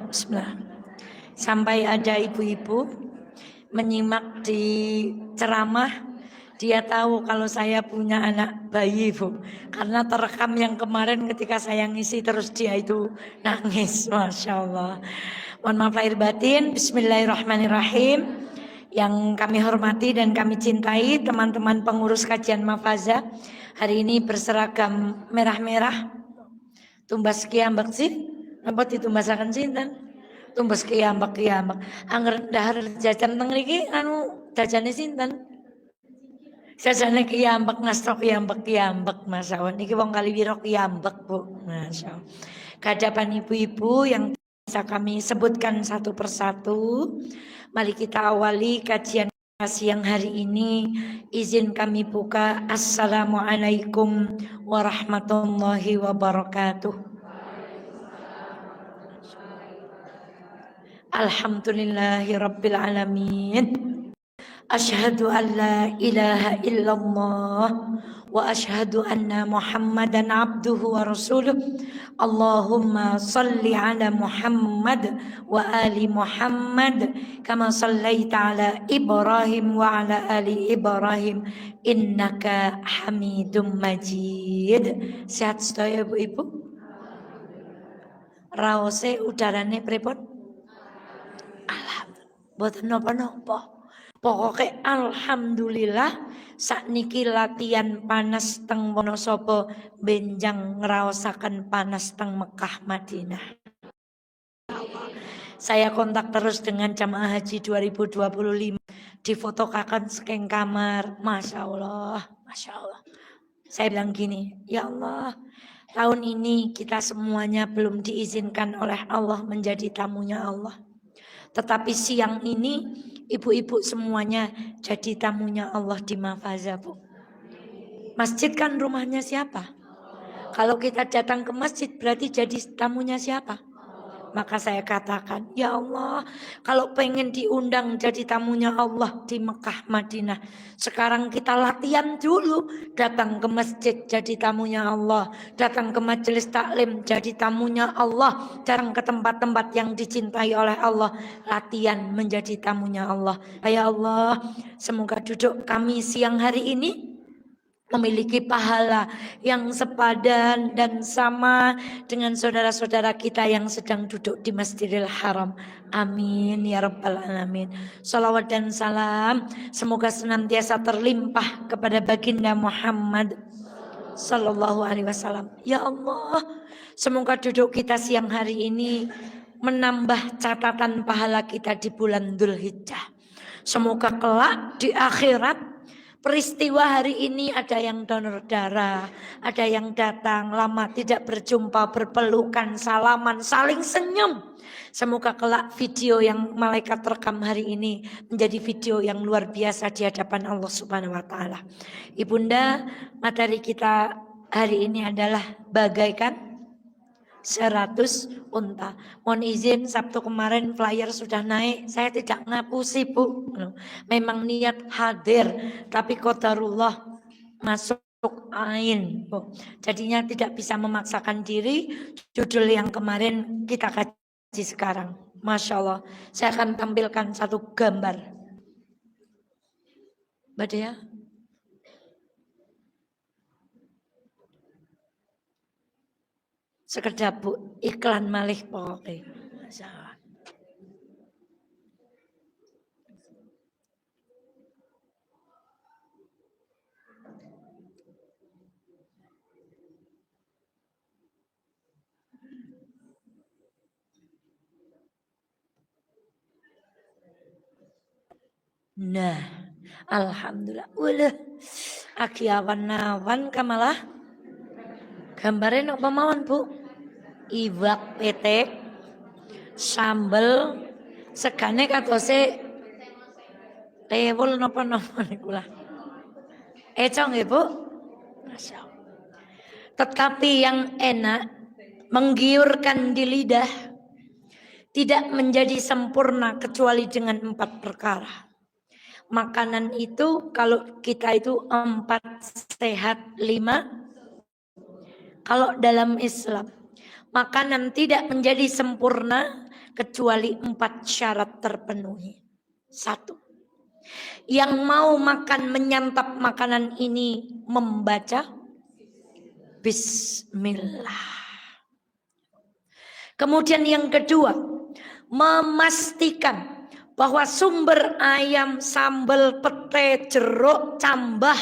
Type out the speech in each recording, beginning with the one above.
Bismillah. Sampai ada ibu-ibu menyimak di ceramah, dia tahu kalau saya punya anak bayi, Bu. Karena terekam yang kemarin ketika saya ngisi terus dia itu nangis. Masya Allah. Mohon maaf lahir batin. Bismillahirrahmanirrahim. Yang kami hormati dan kami cintai teman-teman pengurus kajian Mafaza. Hari ini berseragam merah-merah. Tumbas kiambak sih. Apa ditumbasaken sinten? Tumbas kiambak. Angger dahar jajan teng mriki anu jajane sinten? Jajane kiambak ngastok kiambak masyaallah. Niki wong Kaliwiro kiambak, Bu. Masyaallah. Kehadapan ibu-ibu yang bisa kami sebutkan satu persatu. Mari kita awali kajian siang hari ini. Izin kami buka. Assalamualaikum warahmatullahi wabarakatuh. Alhamdulillahi Rabbil Alamin. Ashhadu an la ilaha illallah wa ashhadu anna Muhammadan abduhu wa rasuluh. Allahumma salli ala Muhammad wa ali Muhammad kama sallaita ala Ibrahim wa ala ali Ibrahim innaka Hamidum Majid. Sehat sedaya ibu-ibu? Raose udarane pripun? Boten napa-napa. Pokoke alhamdulillah sakniki latihan panas teng Wonosobo benjang ngraosaken panas teng Mekah Madinah. Saya kontak terus dengan jamaah haji 2025, difotokakan sekeng kamar. Masya Allah. Saya bilang gini, ya Allah, tahun ini kita semuanya belum diizinkan oleh Allah menjadi tamunya Allah. Tetapi siang ini ibu-ibu semuanya jadi tamunya Allah di Mafaza, Bu. Masjid kan rumahnya siapa? Kalau kita datang ke masjid berarti jadi tamunya siapa? Maka saya katakan, ya Allah, kalau pengen diundang jadi tamunya Allah di Mekah Madinah, sekarang kita latihan dulu, datang ke masjid jadi tamunya Allah, datang ke majelis taklim jadi tamunya Allah, datang ke tempat-tempat yang dicintai oleh Allah, latihan menjadi tamunya Allah. Ya Allah, semoga duduk kami siang hari ini memiliki pahala yang sepadan dan sama dengan saudara-saudara kita yang sedang duduk di Masjidil Haram. Amin ya rabbal alamin. Salawat dan salam semoga senantiasa terlimpah kepada baginda Muhammad sallallahu alaihi wasallam. Ya Allah, semoga duduk kita siang hari ini menambah catatan pahala kita di bulan Dzulhijjah. Semoga kelak di akhirat peristiwa hari ini ada yang donor darah, ada yang datang lama tidak berjumpa, berpelukan, salaman, saling senyum. Semoga kelak video yang malaikat rekam hari ini menjadi video yang luar biasa di hadapan Allah Subhanahu wa taala. Ibunda, materi kita hari ini adalah bagaikan 100 unta. Mohon izin, Sabtu kemarin flyer sudah naik. Saya tidak ngapusi, Bu. Memang niat hadir, tapi qadarullah masuk ain, Bu. Jadinya tidak bisa memaksakan diri. Judul yang kemarin kita kaji sekarang. Masya Allah. Saya akan tampilkan satu gambar. Mbak Dea. Sekedar Bu, iklan malih pokoknya. Masyaallah. Nah, alhamdulillah. Ulah, aki awan-awan kamalah. Gambarnya apa mawon, Bu? Iwak petek, sambel, segane katose tewul napa-napa niku lah. Eco nggih, Bu? Masya Allah. Tetapi yang enak, menggiurkan di lidah, tidak menjadi sempurna kecuali dengan 4 perkara. Makanan itu kalau kita itu 4 sehat 5. Kalau dalam Islam Makanan tidak menjadi sempurna kecuali 4 syarat terpenuhi. 1. Yang mau makan menyantap makanan ini membaca Bismillah. Kemudian yang kedua, memastikan bahwa sumber ayam, sambal, pete, jeruk, cambah,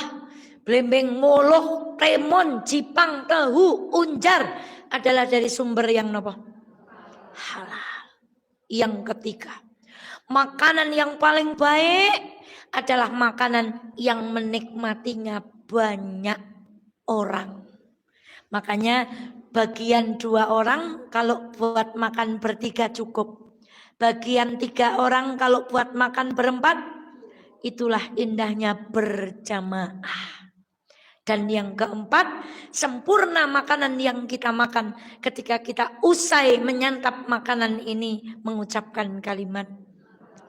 blembeng, moloh, remon, jipang, tahu, unjar adalah dari sumber yang nopo? Halal. Yang ketiga, makanan yang paling baik adalah makanan yang menikmatinya banyak orang. Makanya bagian 2 orang kalau buat makan bertiga cukup. Bagian 3 orang kalau buat makan berempat, itulah indahnya berjamaah. Dan yang keempat, sempurna makanan yang kita makan ketika kita usai menyantap makanan ini mengucapkan kalimat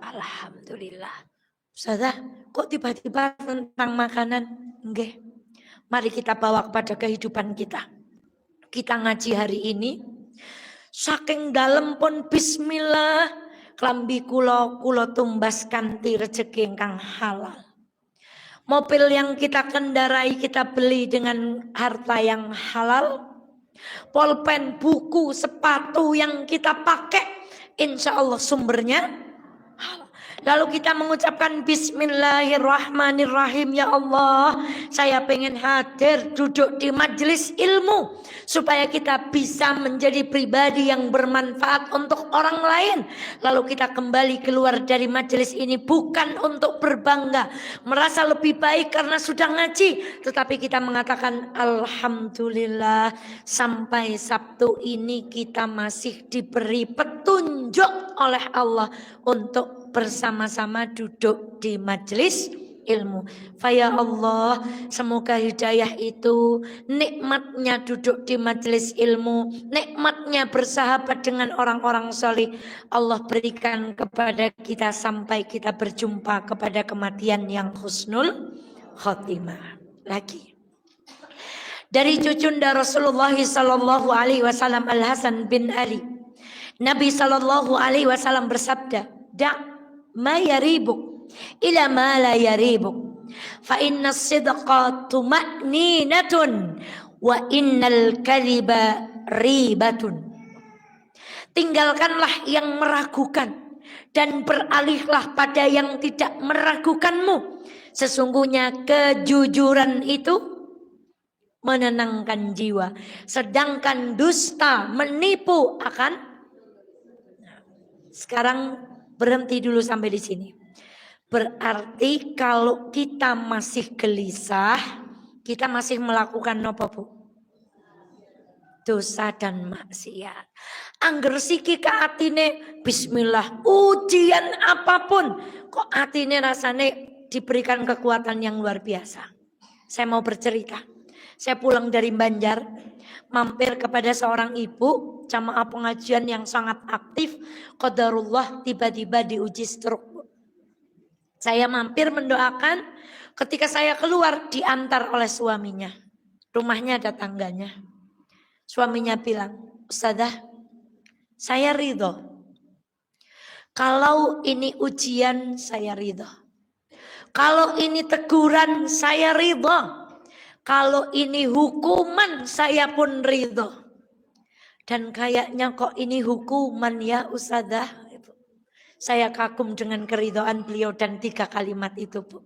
Alhamdulillah. Ustazah, kok tiba-tiba tentang makanan? Nggih. Mari kita bawa kepada kehidupan kita. Kita ngaji hari ini, saking dalam pun bismillah, klambi kula tumbas kanthi rejeki ingkang halal. Mobil yang kita kendarai kita beli dengan harta yang halal. Pulpen, buku, sepatu yang kita pakai insya Allah sumbernya halal. Lalu kita mengucapkan Bismillahirrahmanirrahim. Ya Allah, saya pengen hadir duduk di majelis ilmu supaya kita bisa menjadi pribadi yang bermanfaat untuk orang lain. Lalu kita kembali keluar dari majelis ini bukan untuk berbangga, merasa lebih baik karena sudah ngaji, tetapi kita mengatakan Alhamdulillah, sampai Sabtu ini kita masih diberi petunjuk oleh Allah untuk bersama-sama duduk di majelis ilmu. Faya Allah, semoga hidayah itu, nikmatnya duduk di majelis ilmu, nikmatnya bersahabat dengan orang-orang soleh, Allah berikan kepada kita sampai kita berjumpa kepada kematian yang husnul khotimah. Lagi dari cucunda Rasulullah sallallahu alaihi wasallam Al Hasan bin Ali, Nabi sallallahu alaihi wasallam bersabda, "Da' ma yaribuk ila ma la yaribuk, fa inna as-sidqa tuma'ninatun wa innal kadhiba ribatun." Tinggalkanlah yang meragukan dan beralihlah pada yang tidak meragukanmu. Sesungguhnya kejujuran itu menenangkan jiwa, sedangkan dusta menipu akan. Sekarang berhenti dulu sampai di sini. Berarti kalau kita masih gelisah, kita masih melakukan apa, Bu? Dosa dan maksiat. Angger siki ke atine bismillah, ujian apapun kok atine rasane diberikan kekuatan yang luar biasa. Saya mau bercerita. Saya pulang dari Banjar, mampir kepada seorang ibu jamaah pengajian yang sangat aktif. Qadarullah tiba-tiba diuji stroke. Saya mampir mendoakan. Ketika saya keluar diantar oleh suaminya. Rumahnya ada tangganya. Suaminya bilang, Ustazah, saya ridho. Kalau ini ujian saya ridho. Kalau ini teguran saya ridho. Kalau ini hukuman saya pun ridho. Dan kayaknya kok ini hukuman ya Ustazah. Saya kagum dengan keridhaan beliau dan 3 kalimat itu, Bu.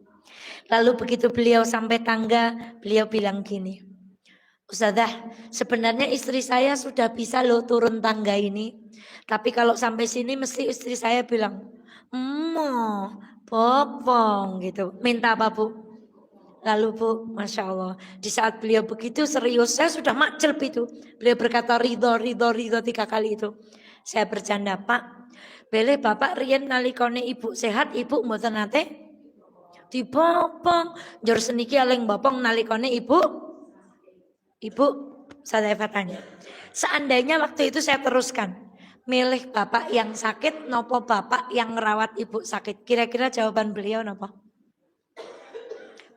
Lalu begitu beliau sampai tangga, beliau bilang gini, Ustazah, sebenarnya istri saya sudah bisa loh turun tangga ini. Tapi kalau sampai sini mesti istri saya bilang, popong gitu. Minta apa, Bu? Lalu Bu, Masya Allah, di saat beliau begitu serius, saya sudah macelp itu. Beliau berkata ridho 3 kali itu. Saya bercanda, Pak, boleh Bapak riyen nalikone ibu sehat, ibu mboten nate dibopong. Njur seniki aling bopong nalikone ibu. Ibu, saya tanya. Seandainya waktu itu saya teruskan, milih Bapak yang sakit nopo Bapak yang merawat ibu sakit. Kira-kira jawaban beliau nopo?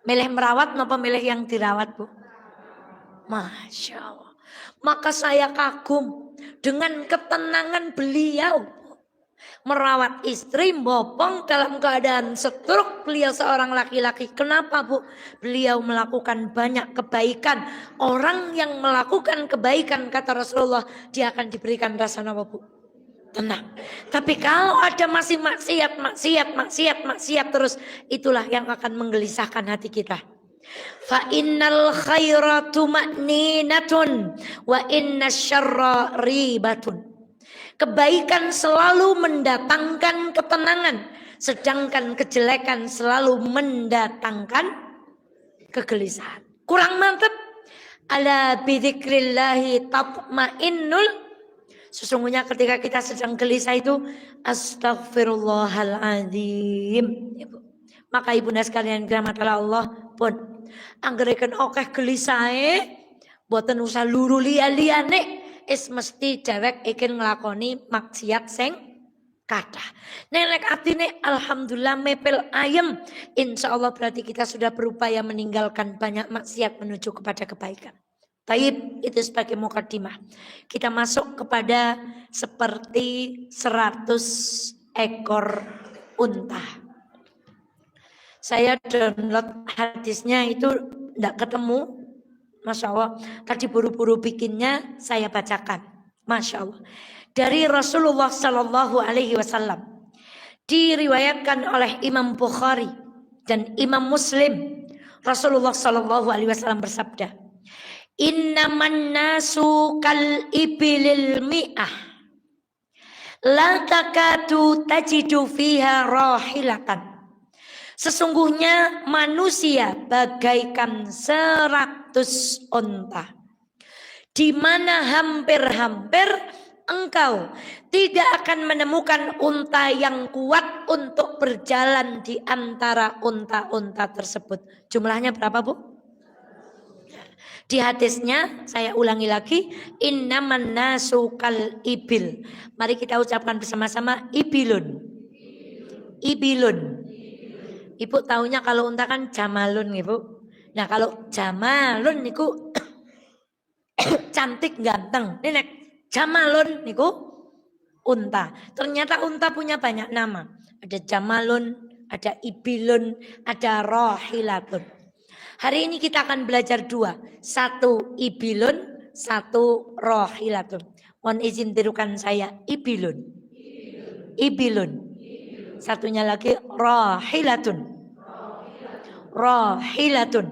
Milih merawat nopo milih yang dirawat, Bu? Masya Allah. Maka saya kagum dengan ketenangan beliau merawat istri bopong dalam keadaan stroke. Beliau seorang laki-laki. Kenapa Bu? Beliau melakukan banyak kebaikan. Orang yang melakukan kebaikan kata Rasulullah, dia akan diberikan rasa apa Bu? Tenang. Tapi kalau ada masih maksiat terus, itulah yang akan menggelisahkan hati kita. Fa innal khaira tuma'ninatun wa inna syarra ribatun. Kebaikan selalu mendatangkan ketenangan, sedangkan kejelekan selalu mendatangkan kegelisahan. Kurang mantap. Ala bidzikrillahi tatmainnul. Sesungguhnya ketika kita sedang gelisah itu astagfirullahaladzim. Maka ibunda sekalian dirahmati Allah pun anggereken okeh gelisahe boten usah luru liya-liyane mesti dewek ikin nglakoni maksiat sing kathah. Nek atine alhamdulillah mepel ayem, insyaallah berarti kita sudah berupaya meninggalkan banyak maksiat menuju kepada kebaikan. Taib, itu sebagai mukadimah. Kita masuk kepada seperti 100 ekor unta. Saya download hadisnya itu tidak ketemu. Masya Allah. Tadi buru-buru bikinnya saya bacakan. Masya Allah. Dari Rasulullah Sallallahu Alaihi Wasallam. Diriwayatkan oleh Imam Bukhari dan Imam Muslim. Rasulullah Sallallahu Alaihi Wasallam bersabda. Innaman nasu kal ibilil mi'ah la takatu tajidu fiha rahilatan. Sesungguhnya manusia bagaikan 100 unta, di mana hampir-hampir engkau tidak akan menemukan unta yang kuat untuk berjalan di antara unta-unta tersebut. Jumlahnya berapa Bu? Di hadisnya saya ulangi lagi, innaman nasu kal ibil. Mari kita ucapkan bersama-sama ibilun. Ibilun. Ibu taunya kalau unta kan jamalun Ibu. Nah kalau jamalun niku cantik ganteng. Ini jamalun niku unta. Ternyata unta punya banyak nama. Ada jamalun, ada ibilun, ada rohilatun. Hari ini kita akan belajar 2. 1 ibilun, 1 rohilatun. Mohon izin tirukan saya ibilun. Ibilun. Satunya lagi rohilatun. Rohilatun.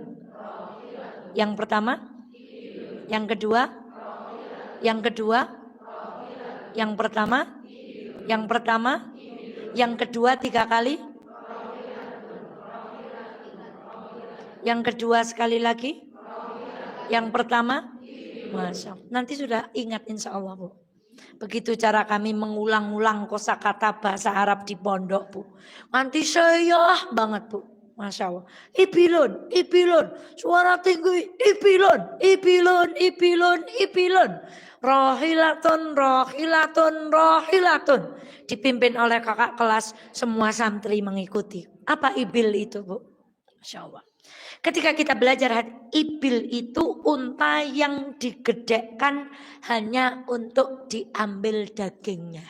Yang pertama, yang kedua, yang kedua, yang pertama, yang pertama, yang kedua 3 kali. Yang kedua sekali lagi. Yang pertama. Masya Allah. Nanti sudah ingat insya Allah Bu. Begitu cara kami mengulang-ulang kosakata bahasa Arab di pondok Bu. Nanti saya banget Bu. Masya Allah. Ibilun, ibilun. Suara tinggi. Ibilun, ibilun, ibilun, ibilun. Rohilatun, rohilatun, rohilatun. Dipimpin oleh kakak kelas. Semua santri mengikuti. Apa ibil itu Bu? Masya Allah. Ketika kita belajar ibil itu unta yang digedekkan hanya untuk diambil dagingnya.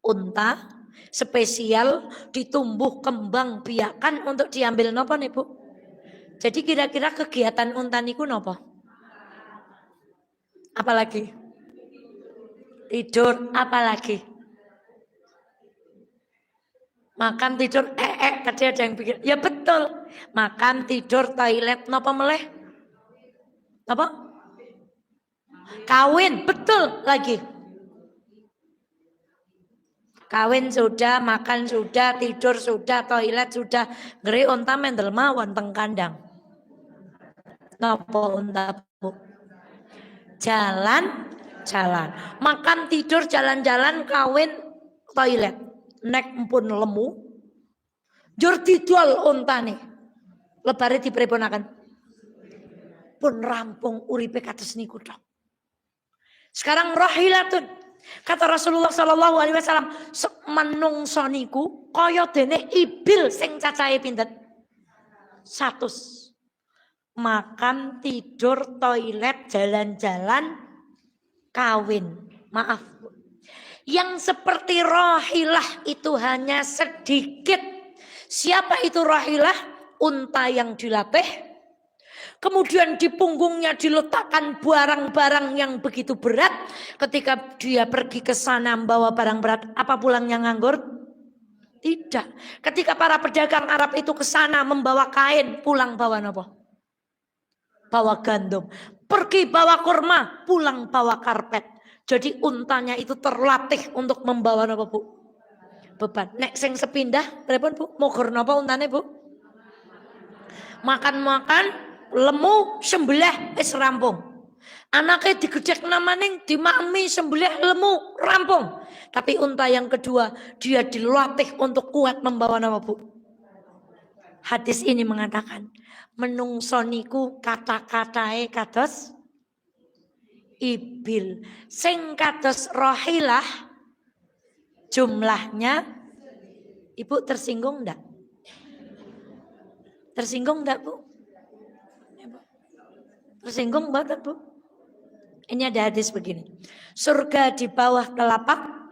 Unta spesial ditumbuh kembang biakan untuk diambil nopo nih Bu? Jadi kira-kira kegiatan unta niku nopo? Apalagi? Tidur, apalagi? Makan tidur, tadi ada yang pikir, ya betul. Makan tidur, toilet, napa meleh? Apa? Kawin, betul lagi. Kawin sudah, makan sudah, tidur sudah, toilet sudah. Ngeri unta mendel mawon teng kandang. Napa unta Bu? Jalan. Makan tidur, jalan-jalan, kawin, toilet. Nek pun lemu, jur didol unta nih. Lebare dipreponaken. Pun rampung uripe kados niku tok. Sekarang rahilatun. Kata Rasulullah Sallallahu Alaihi Wasallam, menungso niku kaya dene ibil sing cacahe pinten? 100. makan, tidur, toilet, jalan-jalan, kawin. Maaf, Bu. Yang seperti Rahilah itu hanya sedikit. Siapa itu Rahilah? Unta yang dilatih. Kemudian di punggungnya diletakkan barang-barang yang begitu berat. Ketika dia pergi ke sana membawa barang berat, apa pulangnya nganggur? Tidak. Ketika para pedagang Arab itu ke sana membawa kain, pulang bawa apa? Bawa gandum. Pergi bawa kurma, pulang bawa karpet. Jadi untanya itu terlatih untuk membawa apa, Bu? Beban. Nek sing sepindah, telepon Bu, mau napa untane, Bu? Makan-makan, lemu, sembelih, rampung. Anaknya digedek namaning, dimami, sembelih, lemu, rampung. Tapi unta yang kedua, dia dilatih untuk kuat membawa nama, Bu. Hadis ini mengatakan, menungsoniku kata-katae kados ibil. Sing kados Rahilah, jumlahnya, Ibu tersinggung enggak? Tersinggung enggak, Bu? Tersinggung banget, Bu? Ini ada hadis begini. Surga di bawah telapak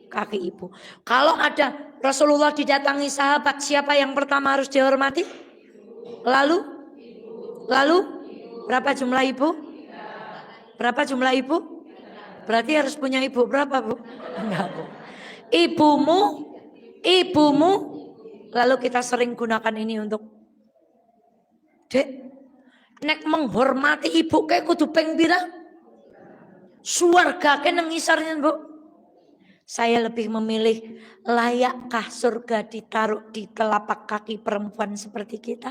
kaki ibu. Kalau ada Rasulullah didatangi sahabat, siapa yang pertama harus dihormati? Lalu berapa jumlah ibu? Berapa jumlah ibu? Berarti harus punya ibu berapa, Bu? Enggak, Bu. Ibumu, lalu kita sering gunakan ini untuk Dek, nek menghormati ibu kayak kudu ping pira? Surga ke nang ngisarnya, Bu. Saya lebih memilih layakkah surga ditaruh di telapak kaki perempuan seperti kita?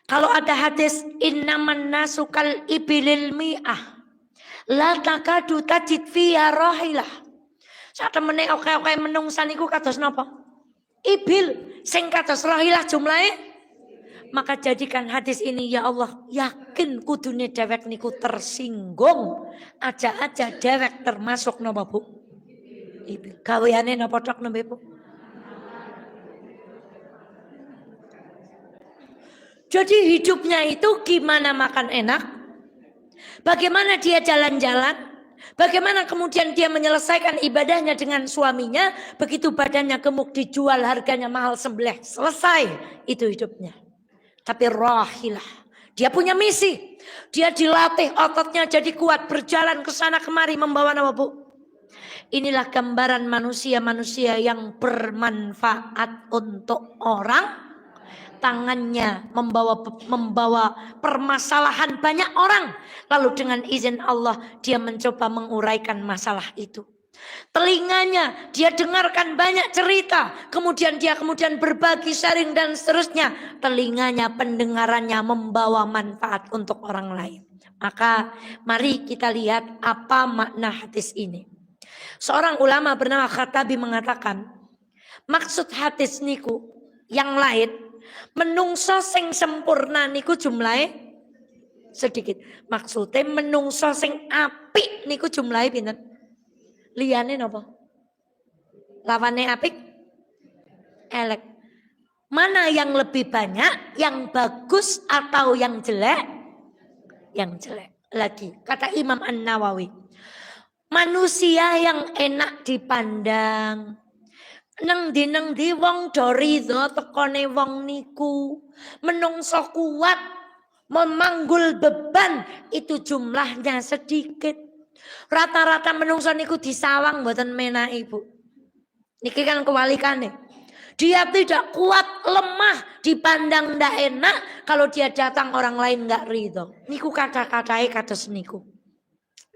Kalau ada hadis innaman nasukal ibilil mi'ah la takadu tajid fiha rahilah. Sak temene oke-oke menungsan iku kados napa? Ibil sing kados rahilah jumlahe. Maka jadikan hadis ini, ya Allah, yakin kudune dewek niku tersinggung. Aja dewek termasuk napa, Bu? Ibil. Gaweane napa tok nembe, Bu? Jadi hidupnya itu gimana makan enak? Bagaimana dia jalan-jalan? Bagaimana kemudian dia menyelesaikan ibadahnya dengan suaminya? Begitu badannya gemuk dijual harganya mahal sembelih. Selesai. Itu hidupnya. Tapi Rahilah, dia punya misi. Dia dilatih ototnya jadi kuat, berjalan ke sana kemari membawa nama, Bu. Inilah gambaran manusia-manusia yang bermanfaat untuk orang. Tangannya membawa permasalahan banyak orang. Lalu dengan izin Allah dia mencoba menguraikan masalah itu. Telinganya dia dengarkan banyak cerita, kemudian dia berbagi, sharing dan seterusnya. Telinganya, pendengarannya membawa manfaat untuk orang lain. Maka mari kita lihat apa makna hadis ini. Seorang ulama bernama Khattabi mengatakan, maksud hadis niku yang lain, menungso sing sempurna niku jumlahe sedikit. Maksudnya menungso sing apik niku jumlahe pinten? Liyane napa? Lawannya apik? Elek. Mana yang lebih banyak? Yang bagus atau yang jelek? Yang jelek. Lagi kata Imam An-Nawawi, manusia yang enak dipandang, neng di wong do ridho tekone wong niku, menungso kuat memanggul beban, itu jumlahnya sedikit. Rata-rata menungso niku disawang mboten menak, Ibu. Niki kan kewalikannya. Dia tidak kuat, lemah, dipandang ndak enak, kalau dia datang orang lain nggak ridho. Niku kata-katai kados niku.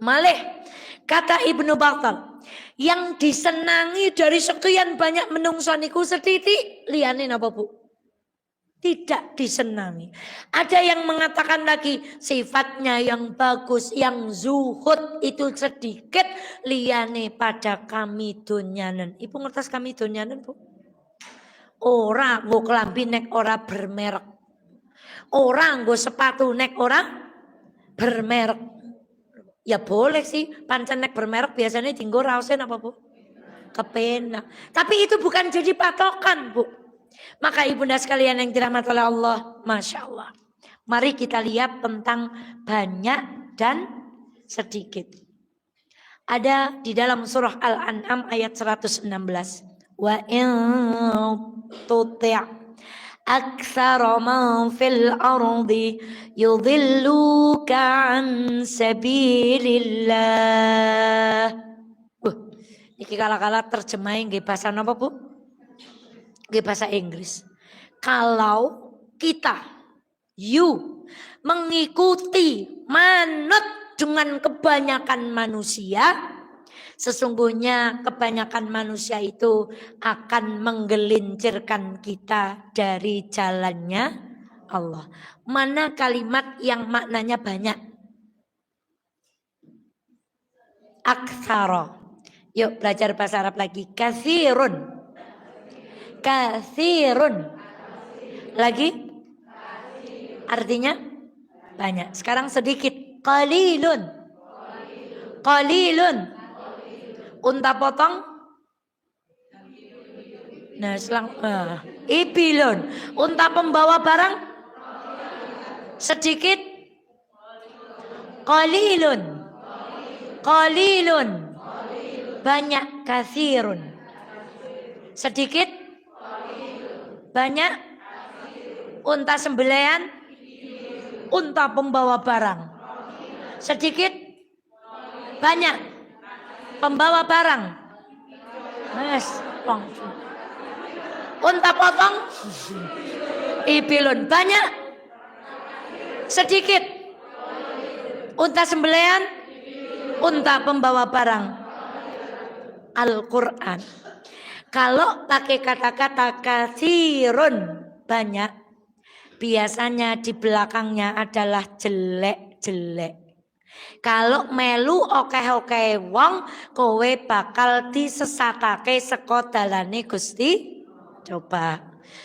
Malih kata Ibnu Battal, yang disenangi dari sekian banyak menungso niku setitik, liyane napa, Bu? Tidak disenangi. Ada yang mengatakan lagi sifatnya yang bagus, yang zuhud itu sedikit, liyane pada kami donyanen. Ibu ngertos kami donyanen, Bu? Ora nggo klambi nek ora bermerek. Ora nggo sepatu nek ora bermerek. Ya boleh sih, pancen nek bermerek biasanya dienggo raosen apa, Bu? Kepenak. Tapi itu bukan jadi patokan, Bu. Maka ibunda sekalian yang dirahmati oleh Allah, Masya Allah. Mari kita lihat tentang banyak dan sedikit. Ada di dalam surah Al-An'am ayat 116. Wa in tuti' aktsara man fil ardi yudhilluka an sabilillah. Iki kala-kala terjemahin nggih bahasa napa, Bu? Nggih bahasa Inggris. Kalau kita mengikuti manut dengan kebanyakan manusia, sesungguhnya kebanyakan manusia itu akan menggelincirkan kita dari jalannya Allah. Mana kalimat yang maknanya banyak? Aktsara. Yuk belajar bahasa Arab lagi. Katsirun. Katsirun. Lagi? Artinya banyak. Sekarang sedikit. Qalilun. Qalilun. Unta potong. Nah, ibilun. Unta pembawa barang. Sedikit. Qalilun. Qalilun. Banyak. Katsirun. Sedikit. Banyak. Unta sembelihan. Unta pembawa barang. Sedikit. Banyak. Pembawa barang. Unta potong. Ibilun. Banyak. Sedikit. Unta sembelihan. Unta pembawa barang. Al-Quran. Kalau pakai kata-kata katsirun, banyak, biasanya di belakangnya adalah jelek-jelek. Kalau melu okeh-okeh wong, kowe bakal disesatake saka dalane Gusti. Coba.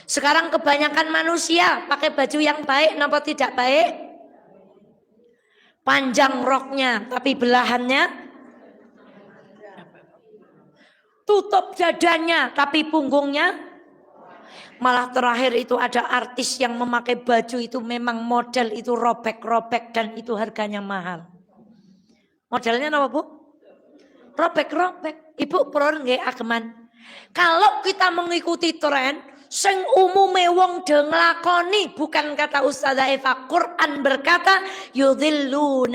Sekarang kebanyakan manusia pakai baju yang baik napa tidak baik? Panjang roknya tapi belahannya, tutup dadanya tapi punggungnya. Malah terakhir itu ada artis yang memakai baju itu memang model itu robek-robek dan itu harganya mahal. Modelnya apa, Bu? Robek-robek. Ibu purun nggih ageman. Kalau kita mengikuti tren sing umume wong de nglakoni, bukan kata Ustazah Eva, Quran berkata yudhilluka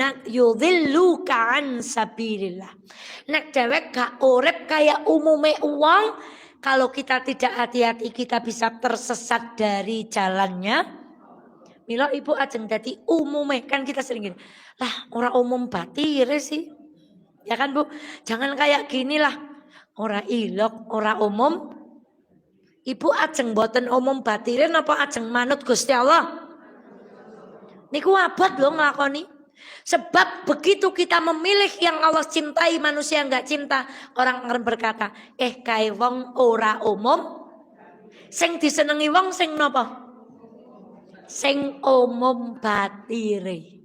an sabilillah. Nek dewek gak urip kaya umume wong, kalau kita tidak hati-hati kita bisa tersesat dari jalannya. Mila ibu ajeng dadi umume, kan kita sering gini. Lah ora umum batire sih. Ya kan, Bu? Jangan kayak gini lah. Ora ilok, ora umum. Ibu ajeng boten umum batire napa ajeng manut Gusti Allah? Niku abot lho nglakoni. Sebab begitu kita memilih yang Allah cintai, manusia enggak cinta, orang akan berkata, kae wong ora umum. Sing disenengi wong sing napa? Sing umum batire.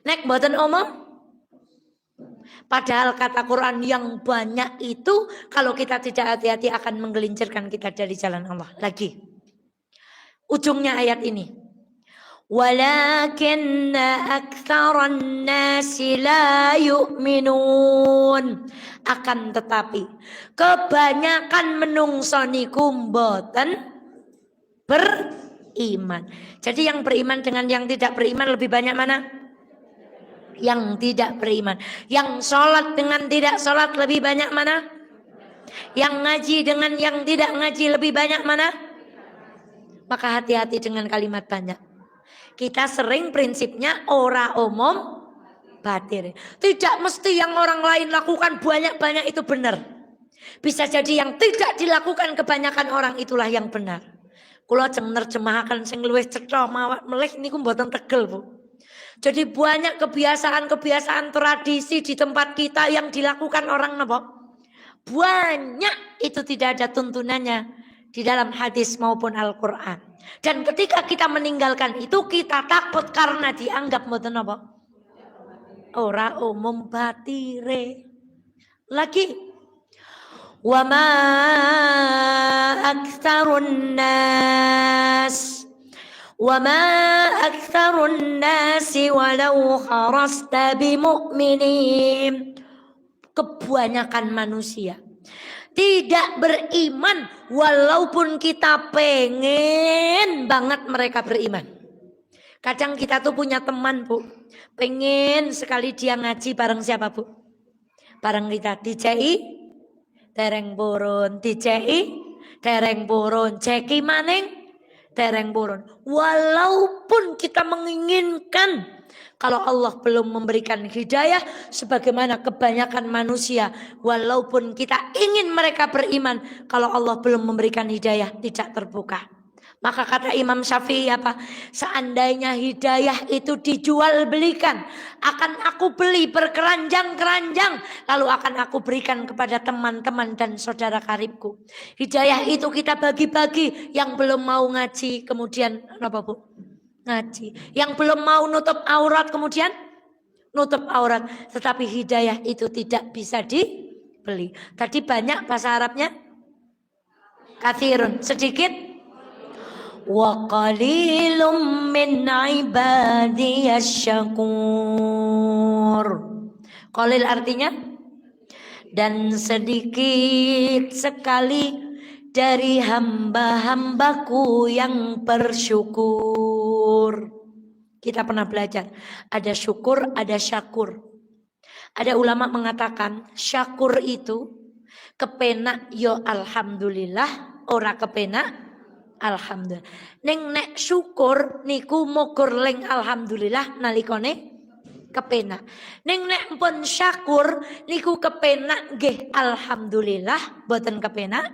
Nek mboten umum. Padahal kata Quran yang banyak itu kalau kita tidak hati-hati akan menggelincirkan kita dari jalan Allah. Lagi. Ujungnya ayat ini. Walakinna aktsaran nasi la yu'minun. Akan tetapi kebanyakan menungso niku mboten beriman. Jadi yang beriman dengan yang tidak beriman lebih banyak mana? Yang tidak beriman. Yang sholat dengan tidak sholat lebih banyak mana? Yang ngaji dengan yang tidak ngaji lebih banyak mana? Maka hati-hati dengan kalimat banyak. Kita sering prinsipnya ora umum batir. Tidak mesti yang orang lain lakukan banyak-banyak itu benar. Bisa jadi yang tidak dilakukan kebanyakan orang itulah yang benar. Kula jeng nerjemahaken sing luwih cetha mawak melih niku mboten tegel, Bu. Jadi banyak kebiasaan-kebiasaan tradisi di tempat kita yang dilakukan orang napa? Banyak itu tidak ada tuntunannya di dalam hadis maupun Al-Qur'an. Dan ketika kita meninggalkan itu kita takut karena dianggap mboten napa? Ora umum batire. Lagi Wa ma aktsarun nas walau kharasta bimu'minin. Kebanyakan manusia tidak beriman walaupun kita pengen banget mereka beriman. Kadang kita tuh punya teman, Bu, pengen sekali dia ngaji bareng siapa, Bu? Bareng kita di CI dereng purun, di CI dereng purun, ceki maning dereng purun. Walaupun kita menginginkan, kalau Allah belum memberikan hidayah, sebagaimana kebanyakan manusia, walaupun kita ingin mereka beriman, kalau Allah belum memberikan hidayah, tidak terbuka. Maka kata Imam Syafi'i apa? Seandainya hidayah itu dijual belikan, akan aku beli berkeranjang-keranjang, lalu akan aku berikan kepada teman-teman dan saudara karibku. Hidayah itu kita bagi-bagi. Yang belum mau ngaji kemudian apa, Bu? Ngaji. Yang belum mau nutup aurat kemudian nutup aurat. Tetapi hidayah itu tidak bisa dibeli. Tadi banyak bahasa Arabnya kathirun, sedikit. Wa qalilum min ibadiyasy syakur. Qalil artinya dan sedikit sekali dari hamba-hambaku yang bersyukur. Kita pernah belajar ada syukur, ada syakur. Ada ulama mengatakan syakur itu kepenak yo alhamdulillah, ora kepenak alhamdulillah. Ning nek syukur niku mogur ling alhamdulillah nalikone kepenak. Ning nek pun syakur niku kepenak nggih alhamdulillah, boten kepenak.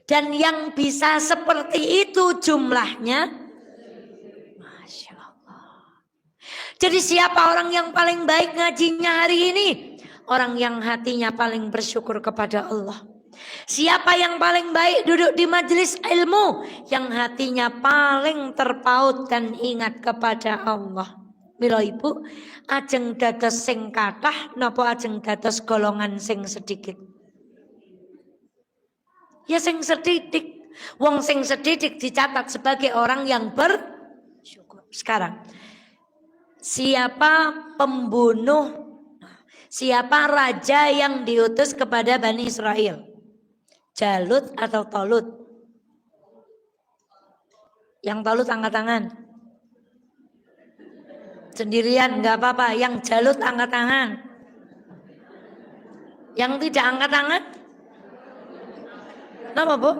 Dan yang bisa seperti itu jumlahnya, Masya Allah. Jadi siapa orang yang paling baik ngajinya hari ini? Orang yang hatinya paling bersyukur kepada Allah. Siapa yang paling baik duduk di majelis ilmu? Yang hatinya paling terpaut dan ingat kepada Allah. Mila ibu, ajeng dados sing kathah napa ajeng dados golongan sing sedikit? Ya sing sedikit. Wong sing sedikit dicatat sebagai orang yang bersyukur. Sekarang, siapa pembunuh? Siapa raja yang diutus kepada Bani Israel? Jalut atau Tolut? Yang Tolut angkat tangan. Sendirian nggak apa-apa. Yang Jalut angkat tangan. Yang tidak angkat tangan? Kenapa, Bu?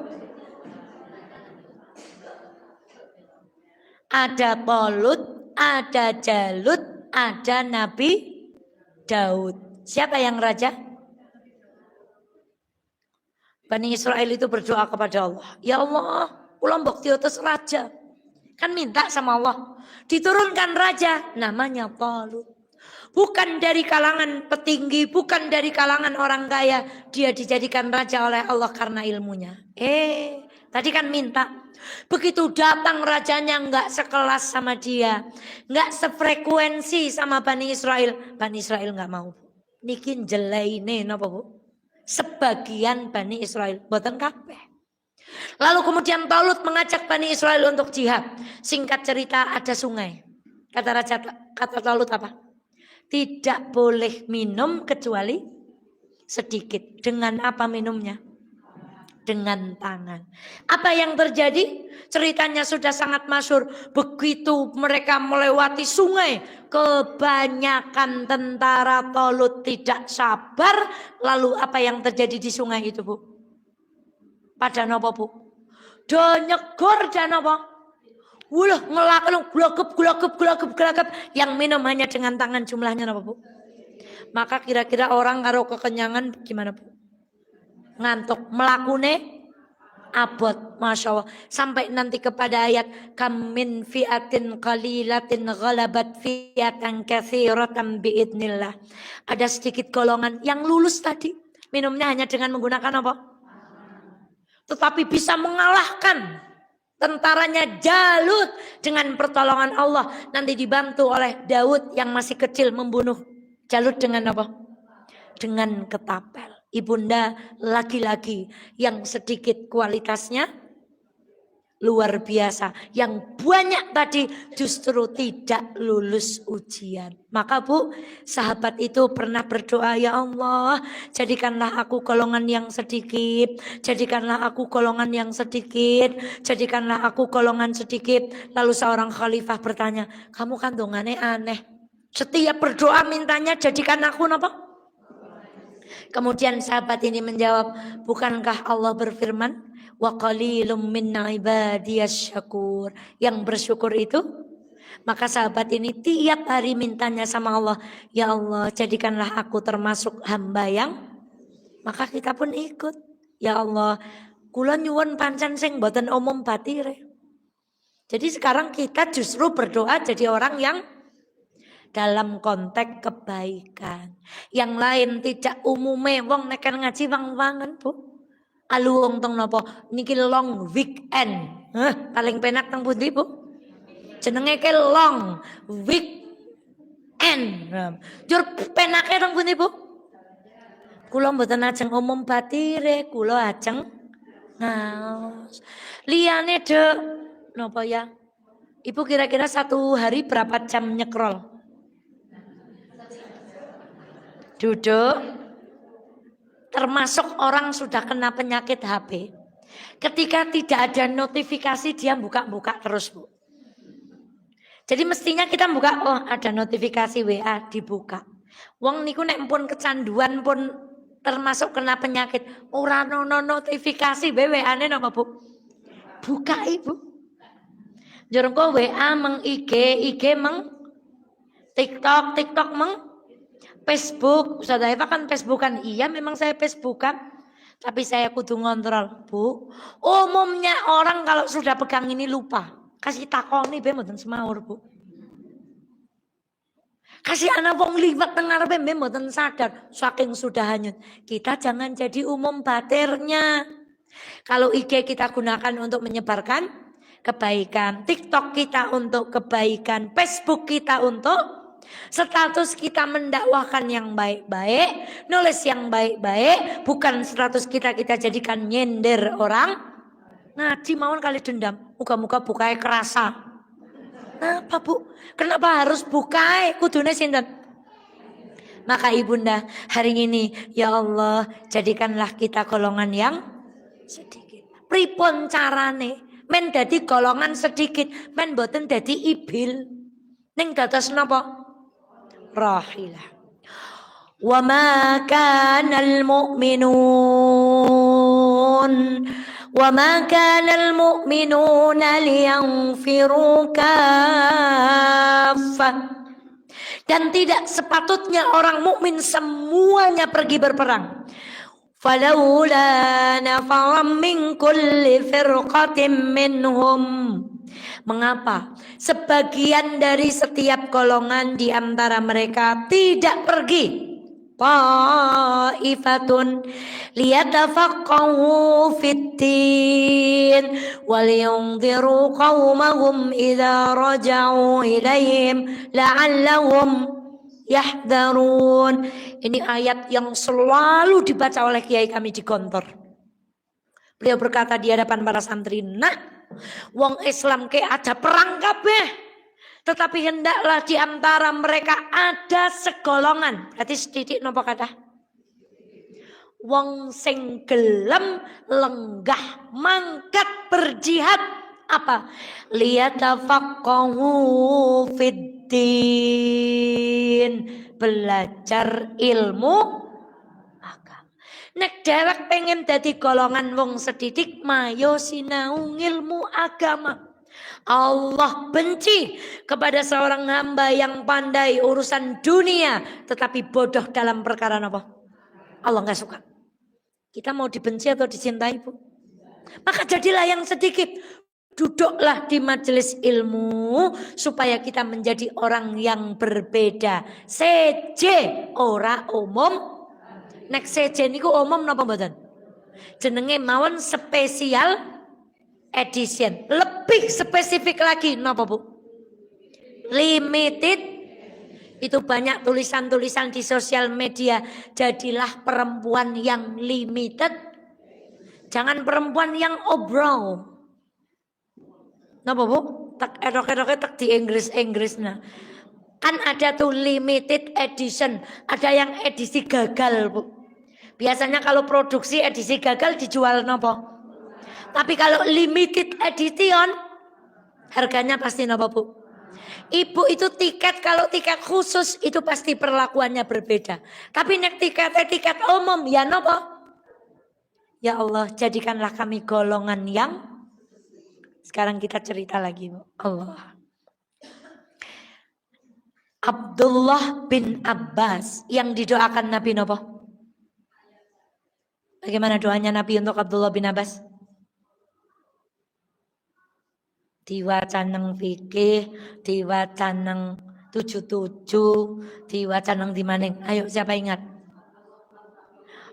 Ada Tolut, ada Jalut, ada Nabi Daud. Siapa yang raja? Bani Israel itu berdoa kepada Allah. Ya Allah, ulang mbok diutus raja. Kan minta sama Allah. Diturunkan raja, namanya Talut. Bukan dari kalangan petinggi, bukan dari kalangan orang kaya. Dia dijadikan raja oleh Allah karena ilmunya. Tadi kan minta. Begitu datang rajanya nggak sekelas sama dia. Nggak sefrekuensi sama Bani Israel. Bani Israel nggak mau. Niki jelaine napa, Bu? Sebagian Bani Israel, boten kabeh. Lalu kemudian Talut mengajak Bani Israel untuk jihad. Singkat cerita ada sungai. Kata Talut apa? Tidak boleh minum kecuali sedikit. Dengan apa minumnya? Dengan tangan. Apa yang terjadi? Ceritanya sudah sangat masyhur. Begitu mereka melewati sungai, kebanyakan tentara Talut tidak sabar. Lalu apa yang terjadi di sungai itu, Bu? Pada napa, Bu? Do nyegor dan apa? Wulah ngelakuin glagep. Yang minum hanya dengan tangan, jumlahnya napa, Bu? Maka kira-kira orang karo kekenyangan gimana, Bu? Ngantuk, melakune abot, Masya Allah. Sampai nanti kepada ayat kam min fi'atin qalilatin ghalabat fi'atan katsiratan biidnillah. Ada sedikit golongan yang lulus tadi, minumnya hanya dengan menggunakan apa? Tetapi bisa mengalahkan tentaranya Jalut dengan pertolongan Allah. Nanti dibantu oleh Daud yang masih kecil membunuh Jalut dengan apa? Dengan ketapel. ibunda laki-laki yang sedikit kualitasnya luar biasa. Yang banyak tadi justru tidak lulus ujian. Maka Bu, sahabat itu pernah berdoa, ya Allah, jadikanlah aku golongan yang sedikit. Jadikanlah aku golongan yang sedikit. Jadikanlah aku golongan sedikit. Lalu seorang khalifah bertanya, kamu kan dongane aneh. Setiap berdoa mintanya jadikan aku apa? Kemudian sahabat ini menjawab, bukankah Allah berfirman, wa qalilum min ibadiyas syakur, yang bersyukur itu? Maka sahabat ini tiap hari mintanya sama Allah, ya Allah jadikanlah aku termasuk hamba yang, maka kita pun ikut, ya Allah kula nyuwun pancen sing mboten umum batire. Jadi sekarang kita justru berdoa jadi orang yang dalam konteks kebaikan. Yang lain tidak umume wong nek ngaji wang-wangen Bu. Alu wong teng napa niki long weekend. Paling penak teng pundi Bu? Jenenge ke long weekend. Jur penake teng pundi Bu? Kula mboten ajeng umum batire, kula ajeng ngaos. Liyane de napa ya? Ibu kira-kira satu hari berapa jam nyekrol? Duduk, termasuk orang sudah kena penyakit HP. Ketika tidak ada notifikasi dia buka-buka terus Bu. Jadi mestinya kita buka, oh ada notifikasi WA dibuka. Wong niku nek pun kecanduan pun termasuk kena penyakit. Ora ono notifikasi WA-ne napa Bu? Buka Ibu. Jorongko WA meng IG meng TikTok meng Facebook. Ustazah Eva kan Facebookan. Iya memang saya Facebookan. Tapi saya kudu ngontrol Bu. Umumnya orang kalau sudah pegang ini lupa. Kasih takoni be mboten semaur Bu. Kasih anak wong liwat teng ngarepe be mboten sadar. Saking sudah hanyut. Kita jangan jadi umum baternya. Kalau IG kita gunakan untuk menyebarkan kebaikan. TikTok kita untuk kebaikan. Facebook kita untuk status kita mendakwahkan yang baik-baik, nulis yang baik-baik, bukan status kita jadikan nyender orang. Ngaji mawon kali dendam, muka-muka bukae kerasa. Kenapa Bu? Kenapa harus bukae? Kudune sinten? Maka ibunda hari ini, ya Allah jadikanlah kita golongan yang sedikit. Pripun carane? Men dadi golongan sedikit, men boten dadi ibil. Ning dados napa? Rahilah. Wa ma kana al-mu'minuna liyanfiru kaffah. Dan tidak sepatutnya orang mukmin semuanya pergi berperang. Falaula nafaram min kulli firqatin minhum. Mengapa? Sebagian dari setiap golongan di antara mereka tidak pergi. Ta'ifatun liyatafaqahu fid-din waliyunziru qaumahum idza raja'u ilaihim la'allahum yahdharun. Ini ayat yang selalu dibaca oleh kiai kami di Gontor. Beliau berkata di hadapan para santri, "Nah, wong Islam ke ada perang kabeh, tetapi hendaklah di antara mereka ada segolongan." Berarti sedidik napa kata? Wong sing gelem lenggah mangkat berjihad apa? Liyatafaqahu fiddin, belajar ilmu. Nek derek pengen dadi golongan wong sedidik, mayo sinau ilmu agama. Allah benci kepada seorang hamba yang pandai urusan dunia tetapi bodoh dalam perkara apa? Allah nggak suka. Kita mau dibenci atau dicintai Bu? Maka jadilah yang sedikit. Duduklah di majelis ilmu supaya kita menjadi orang yang berbeda. Seje ora umum. Nek seje niku umum napa mboten? Jenenge mawon spesial edition. Lebih spesifik lagi napa Bu? Limited Itu banyak tulisan-tulisan di sosial media. Jadilah perempuan yang limited. Jangan perempuan yang obrol. Napa bu? Tak erok-eroknya tak di Inggris. Nah. Kan ada tuh limited edition. Ada yang edisi gagal bu. Biasanya kalau produksi edisi gagal dijual nopo. Tapi kalau limited edition harganya pasti nopo bu. Ibu itu tiket, kalau tiket khusus itu pasti perlakuannya berbeda. Tapi nek tiket umum ya nopo. Ya Allah, jadikanlah kami golongan yang. Sekarang kita cerita lagi bu. Allah. Abdullah bin Abbas yang didoakan Nabi nopo. Bagaimana doanya Nabi untuk Abdullah bin Abbas? Diwacanang fikih, diwacanang 77, diwacanang di maning. Ayo siapa ingat?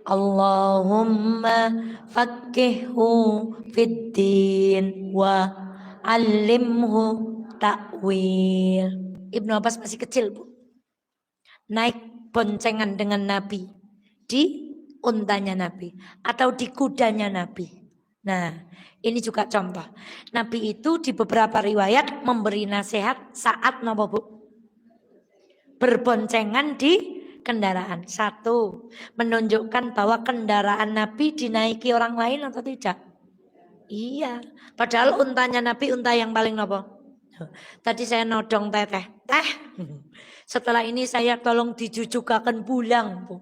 Allahumma faqihhu fid din wa 'allimhu ta'wil. Ibnu Abbas masih kecil, Bu. Naik boncengan dengan Nabi di untanya Nabi atau di kudanya Nabi. Nah, ini juga contoh. Nabi itu di beberapa riwayat memberi nasihat saat napa Bu? Berboncengan di kendaraan. Satu, menunjukkan bahwa kendaraan Nabi dinaiki orang lain atau tidak? Iya. Padahal untanya Nabi unta yang paling napa? Tadi saya nodong teteh. Setelah ini saya tolong dijujukaken pulang, Bu.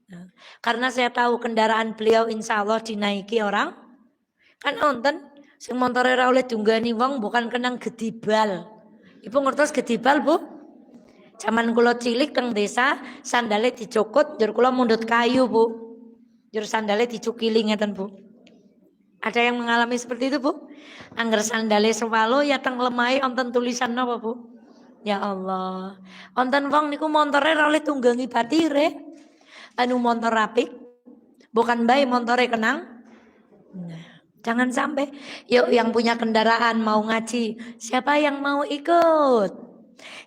Nah, karena saya tahu kendaraan beliau insya Allah dinaiki orang. Kan onten sing montore ra oleh dunggani wong bukan kenang gedibal. Ibu ngertos gedibal, Bu? Zaman kula cilik teng desa sandale dicokot, njur kula mundut kayu, Bu. Njur sandale dicukili ngeten, Bu. Ada yang mengalami seperti itu, Bu? Angger sandale sewalo ya teng lemahe onten tulisan napa, Bu? Ya Allah. Onten wong niku montore ra oleh tunggangi batire. Anu motor rapik, bukan bayi montore kenang. Nah, jangan sampai. Yuk yang punya kendaraan mau ngaji, siapa yang mau ikut?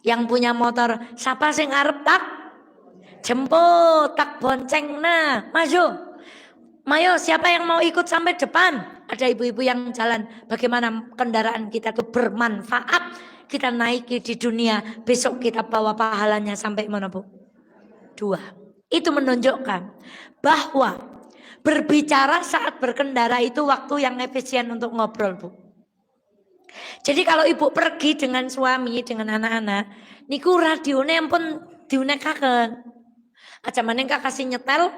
Yang punya motor, siapa sing arep tak jemput, tak bonceng, nah maju. Mayo siapa yang mau ikut sampai depan? Ada ibu-ibu yang jalan. Bagaimana kendaraan kita itu bermanfaat, kita naiki di dunia, besok kita bawa pahalanya sampai mana, Bu? 2. Itu menunjukkan bahwa berbicara saat berkendara itu waktu yang efisien untuk ngobrol, Bu. Jadi kalau ibu pergi dengan suami, dengan anak-anak, niku radione ampun diunekaken. Aja meneng kasih nyetel.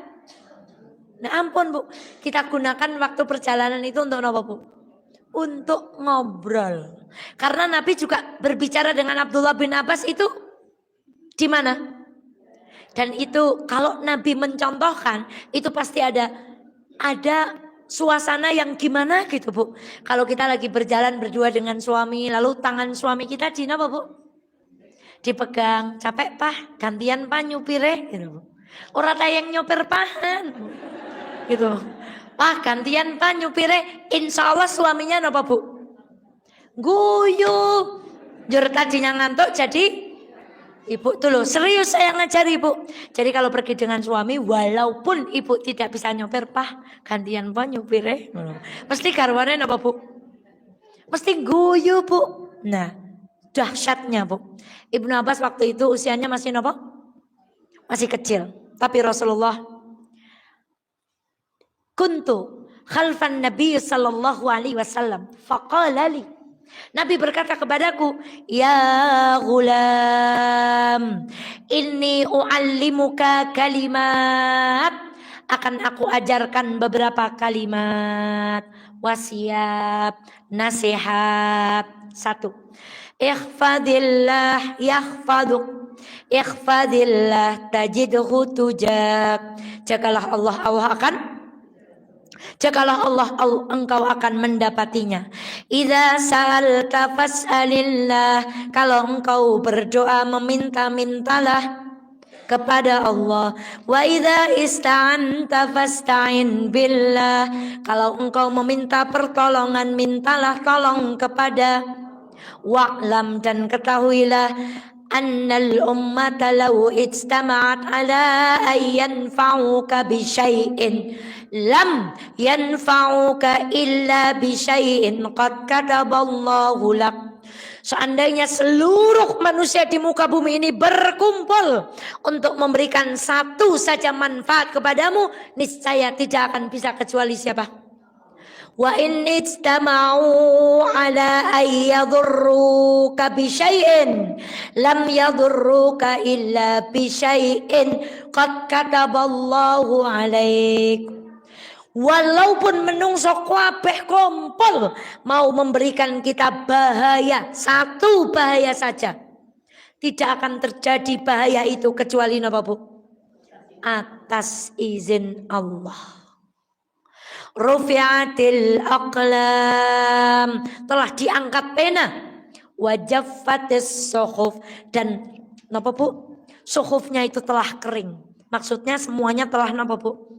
Nah ampun, Bu. Kita gunakan waktu perjalanan itu untuk apa, Bu? Untuk ngobrol. Karena Nabi juga berbicara dengan Abdullah bin Abbas itu di mana? Dan itu kalau Nabi mencontohkan itu pasti ada suasana yang gimana gitu, Bu. Kalau kita lagi berjalan berdua dengan suami, lalu tangan suami kita di apa, Bu? Dipegang, capek Pah, gantian Pah nyupire gitu, Bu. Ora tayang nyopir pahan. Gitu. Pah, gantian Pah nyupire, insya Allah suaminya apa, Bu? Guyu. Jur tadinya ngantuk jadi ibu tuh loh, serius saya ngajari, Bu. Jadi kalau pergi dengan suami, walaupun ibu tidak bisa nyopir, Pah, gantian Pah nyupir mesti garwane apa, Bu? Mesti guyu, Bu. Nah, dahsyatnya, Bu. Ibnu Abbas waktu itu usianya masih apa? Masih kecil. Tapi Rasulullah kuntu khalfan Nabi sallallahu alaihi wasallam faqala li, Nabi berkata kepadaku, ya ghulam, inni u'allimuka kalimat. Akan aku ajarkan beberapa kalimat, wasiat, nasihat. 1. Ikhfadillah yahfaduk. Ikhfadillah tajidhu tujak. Jagalah Allah, Allah akan. Jagalah Allah, engkau akan mendapatinya. Idza sa'alta fas'alillah. Kalau engkau berdoa meminta-mintalah kepada Allah. Wa idza ista'anta fasta'in billah. Kalau engkau meminta pertolongan, mintalah tolong kepada. Wa'lam, dan ketahuilah annal ummata law ijtama'at ala an yanfa'uka bi syai'in lam yanfa'uka illa bi syai'in qad kataballahu lak. Seandainya seluruh manusia di muka bumi ini berkumpul untuk memberikan satu saja manfaat kepadamu, niscaya tidak akan bisa kecuali siapa? Wa in ijtama'u ala ay yadurruka bi syai'in lam yadurruka illa bi syai'in qad kataballahu alaik. Walaupun menungso kabeh kumpul mau memberikan kita bahaya, satu bahaya saja, tidak akan terjadi bahaya itu kecuali apa Bu? Atas izin Allah. Rufi'atil aqlam, telah diangkat pena, wajaffatis suhuf, dan apa Bu? Suhufnya itu telah kering. Maksudnya semuanya telah apa Bu?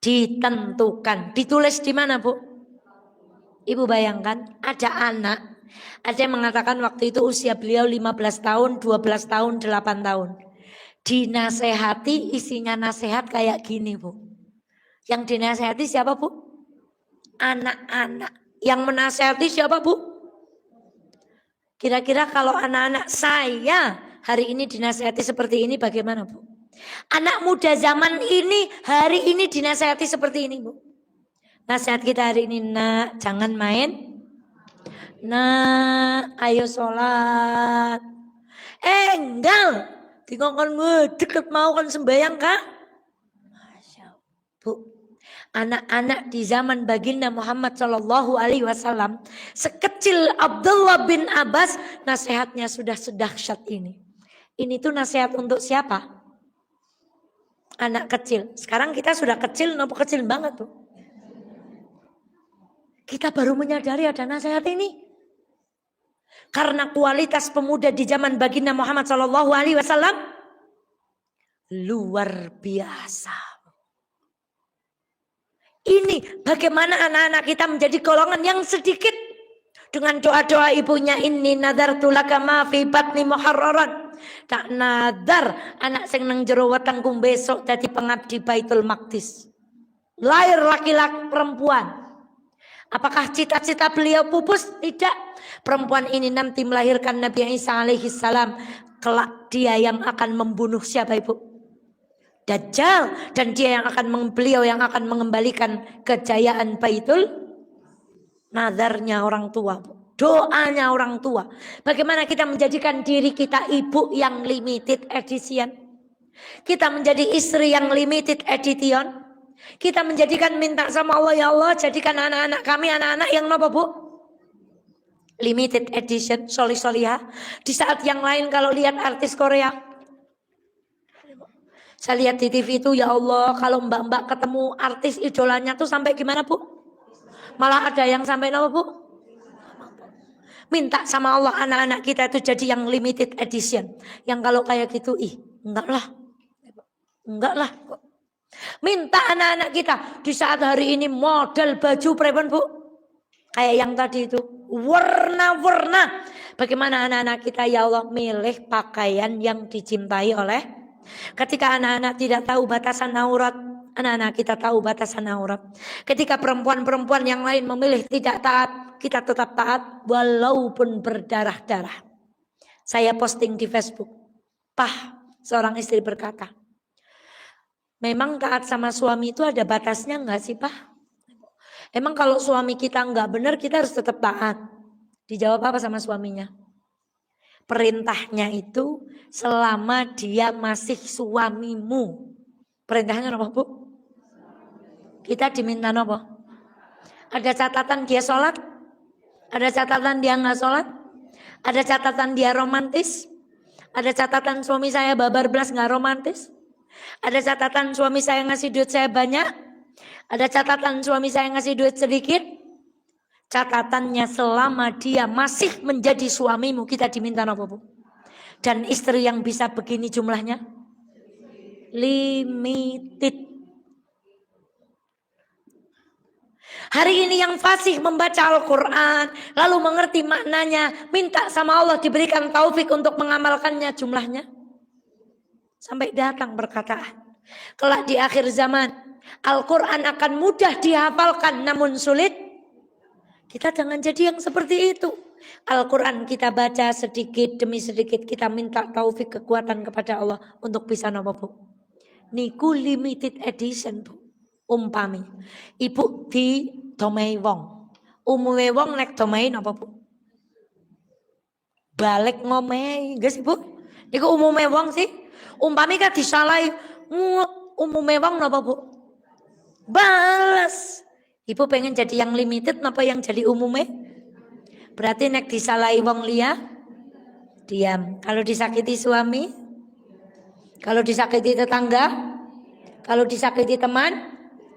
Ditentukan. Ditulis di mana Bu? Ibu bayangkan ada anak, ada yang mengatakan waktu itu usia beliau 15 tahun, 12 tahun, 8 tahun. Dinasehati, isinya nasihat kayak gini Bu. Yang dinasehati siapa Bu? Anak-anak. Yang menasehati siapa Bu? Kira-kira kalau anak-anak saya hari ini dinasehati seperti ini bagaimana Bu? Anak muda zaman ini hari ini dinasehati seperti ini Bu. Nasihat kita hari ini, nak jangan main, nak ayo sholat. Enggak, dikongkon deket mau kan sembahyang Kak. Masya Allah. Bu, anak-anak di zaman baginda Muhammad Shallallahu Alaihi Wasallam sekecil Abdullah bin Abbas nasihatnya sudah sedahsyat ini. Ini tuh nasihat untuk siapa? Anak kecil. Sekarang kita sudah kecil, nopo kecil banget tuh. Kita baru menyadari ada nasihat ini. Karena kualitas pemuda di zaman baginda Muhammad Shallallahu Alaihi Wasallam luar biasa. Ini bagaimana anak-anak kita menjadi golongan yang sedikit dengan doa-doa ibunya, inni nadartu laka ma fi batni muharraran. Tak nadar anak sing nang jero wetengku besok dadi pengabdi Baitul Maqdis. Lahir laki-laki perempuan. Apakah cita-cita beliau pupus? Tidak. Perempuan ini nanti melahirkan Nabi Isa alaihi salam. Kelak dia yang akan membunuh siapa Ibu? Dajjal. Dan dia yang akan beliau yang akan mengembalikan kejayaan Baitul. Nadarnya orang tua Bu. Doanya orang tua. Bagaimana kita menjadikan diri kita ibu yang limited edition. Kita menjadi istri yang limited edition. Kita menjadikan minta sama Allah, ya Allah jadikan anak-anak kami anak-anak yang apa Bu? Limited edition, solih-solihah. Di saat yang lain kalau lihat artis Korea. Saya lihat di TV itu, ya Allah kalau mbak-mbak ketemu artis idolanya tuh sampai gimana Bu? Malah ada yang sampai apa Bu? Minta sama Allah anak-anak kita itu jadi yang limited edition. Yang kalau kayak gitu, enggak lah. Minta anak-anak kita di saat hari ini model baju preman Bu. Kayak yang tadi itu, warna-warna. Bagaimana anak-anak kita ya Allah milih pakaian yang dicintai oleh. Ketika anak-anak tidak tahu batasan aurat, anak-anak kita tahu batasan aurat. Ketika perempuan-perempuan yang lain memilih tidak taat, kita tetap taat walaupun berdarah-darah. Saya posting di Facebook. Seorang istri berkata, memang taat sama suami itu ada batasnya enggak sih Emang kalau suami kita enggak benar kita harus tetap taat. Dijawab apa sama suaminya? Perintahnya itu selama dia masih suamimu. Perintahnya apa Bu? Kita diminta apa? Ada catatan dia sholat? Ada catatan dia nggak sholat? Ada catatan dia romantis? Ada catatan suami saya babar belas nggak romantis? Ada catatan suami saya ngasih duit saya banyak? Ada catatan suami saya ngasih duit sedikit? Catatannya selama dia masih menjadi suamimu kita diminta apa Bu? Dan istri yang bisa begini jumlahnya? Limited. Hari ini yang fasih membaca Al-Quran, lalu mengerti maknanya, minta sama Allah diberikan taufik untuk mengamalkannya, jumlahnya sampai datang perkataan. Kelak di akhir zaman, Al-Quran akan mudah dihafalkan namun sulit. Kita jangan jadi yang seperti itu. Al-Quran kita baca sedikit demi sedikit, kita minta taufik kekuatan kepada Allah untuk bisa napa Bu. Niku limited edition Bu. Umpami ibu di domai wong, umume wong nek domai napa Bu? Balik ngomei, guys Bu. Niku umume wong sih. Umpami kan disalahi, umume wong napa Bu? Balas. Ibu pengen jadi yang limited napa yang jadi umume? Berarti nek disalahi wong liya diam. Kalau disakiti suami, kalau disakiti tetangga, kalau disakiti teman,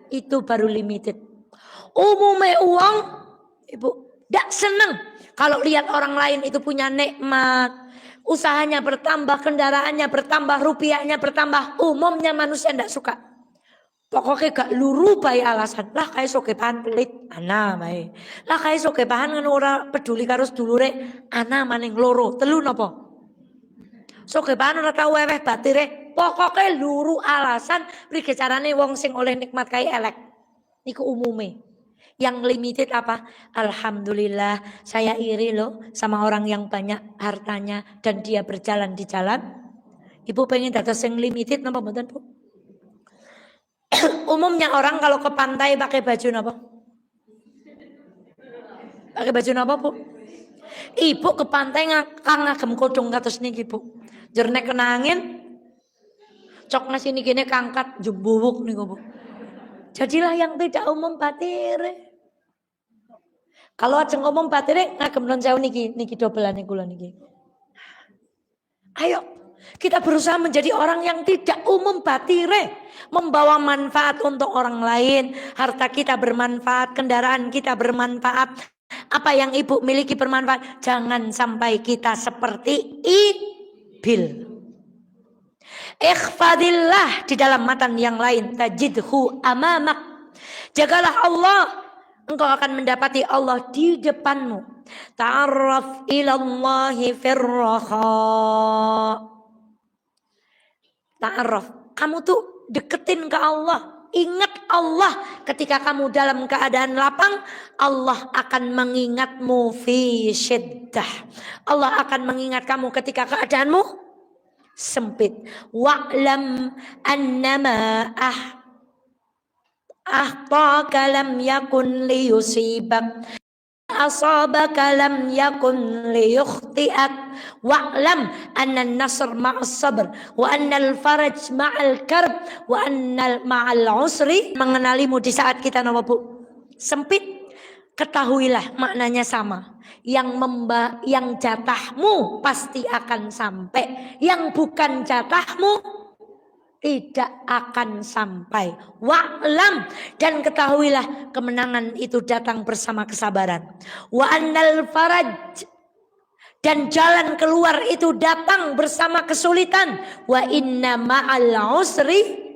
itu baru limited. Umume uang, ibu tidak senang kalau lihat orang lain itu punya nikmat, usahanya bertambah, kendaraannya bertambah, rupiahnya bertambah. Umumnya manusia tidak suka. Pokoknya gak luru bayi alasan. Lah kayak sogebahan pelit, ana bae. Lah kayak sogebahan kan ora peduli karo sedulure, ana maning loro, telu napa? Sogebahan ora tau weweh batire. Pokoknya luru alasan prike carane wong sing oleh nikmat kae elek. Niku umume. Yang limited apa? Alhamdulillah saya iri loh sama orang yang banyak hartanya dan dia berjalan di jalan. Ibu pengen dados yang limited napa mboten Bu? Umumnya orang kalau ke pantai pakai baju napa? Pakai baju napa Bu? Ibu ke pantai ngagem kodong kados niki Bu. Jur nek kena angin cok nasi niki ne kangkat jumbuwuk niku Bu. Jadilah yang tidak umum batire. Kalau ajeng umum batire ngagem non sewu niki dobelan kula niki. Ayo kita berusaha menjadi orang yang tidak umum batire, membawa manfaat untuk orang lain, harta kita bermanfaat, kendaraan kita bermanfaat, apa yang ibu miliki bermanfaat. Jangan sampai kita seperti ibil. Ikhfadillah di dalam matan yang lain tajidhu amamak. Jagalah Allah, engkau akan mendapati Allah di depanmu. Ta'arraf ilallahi firraha. Ta'arraf, kamu tuh deketin ke Allah. Ingat Allah ketika kamu dalam keadaan lapang, Allah akan mengingatmu fi syiddah. Allah akan mengingat kamu ketika keadaanmu sempit. Wa'lam annama ahtaka lam yakun liyusibak, asabaka lam yakun liyukhti'ak. Wa'lam anna an-nasr ma'as sabr wa anna al-faraj ma'al karb wa anna ma'al usri. Mengenalimu di saat kita napa Bu? Sempit, ketahuilah maknanya sama. Yang jatahmu pasti akan sampai, yang bukan jatahmu tidak akan sampai. Wa'lam, dan ketahuilah kemenangan itu datang bersama kesabaran. Wa annal faraj, dan jalan keluar itu datang bersama kesulitan. Wa inna ma'al usri,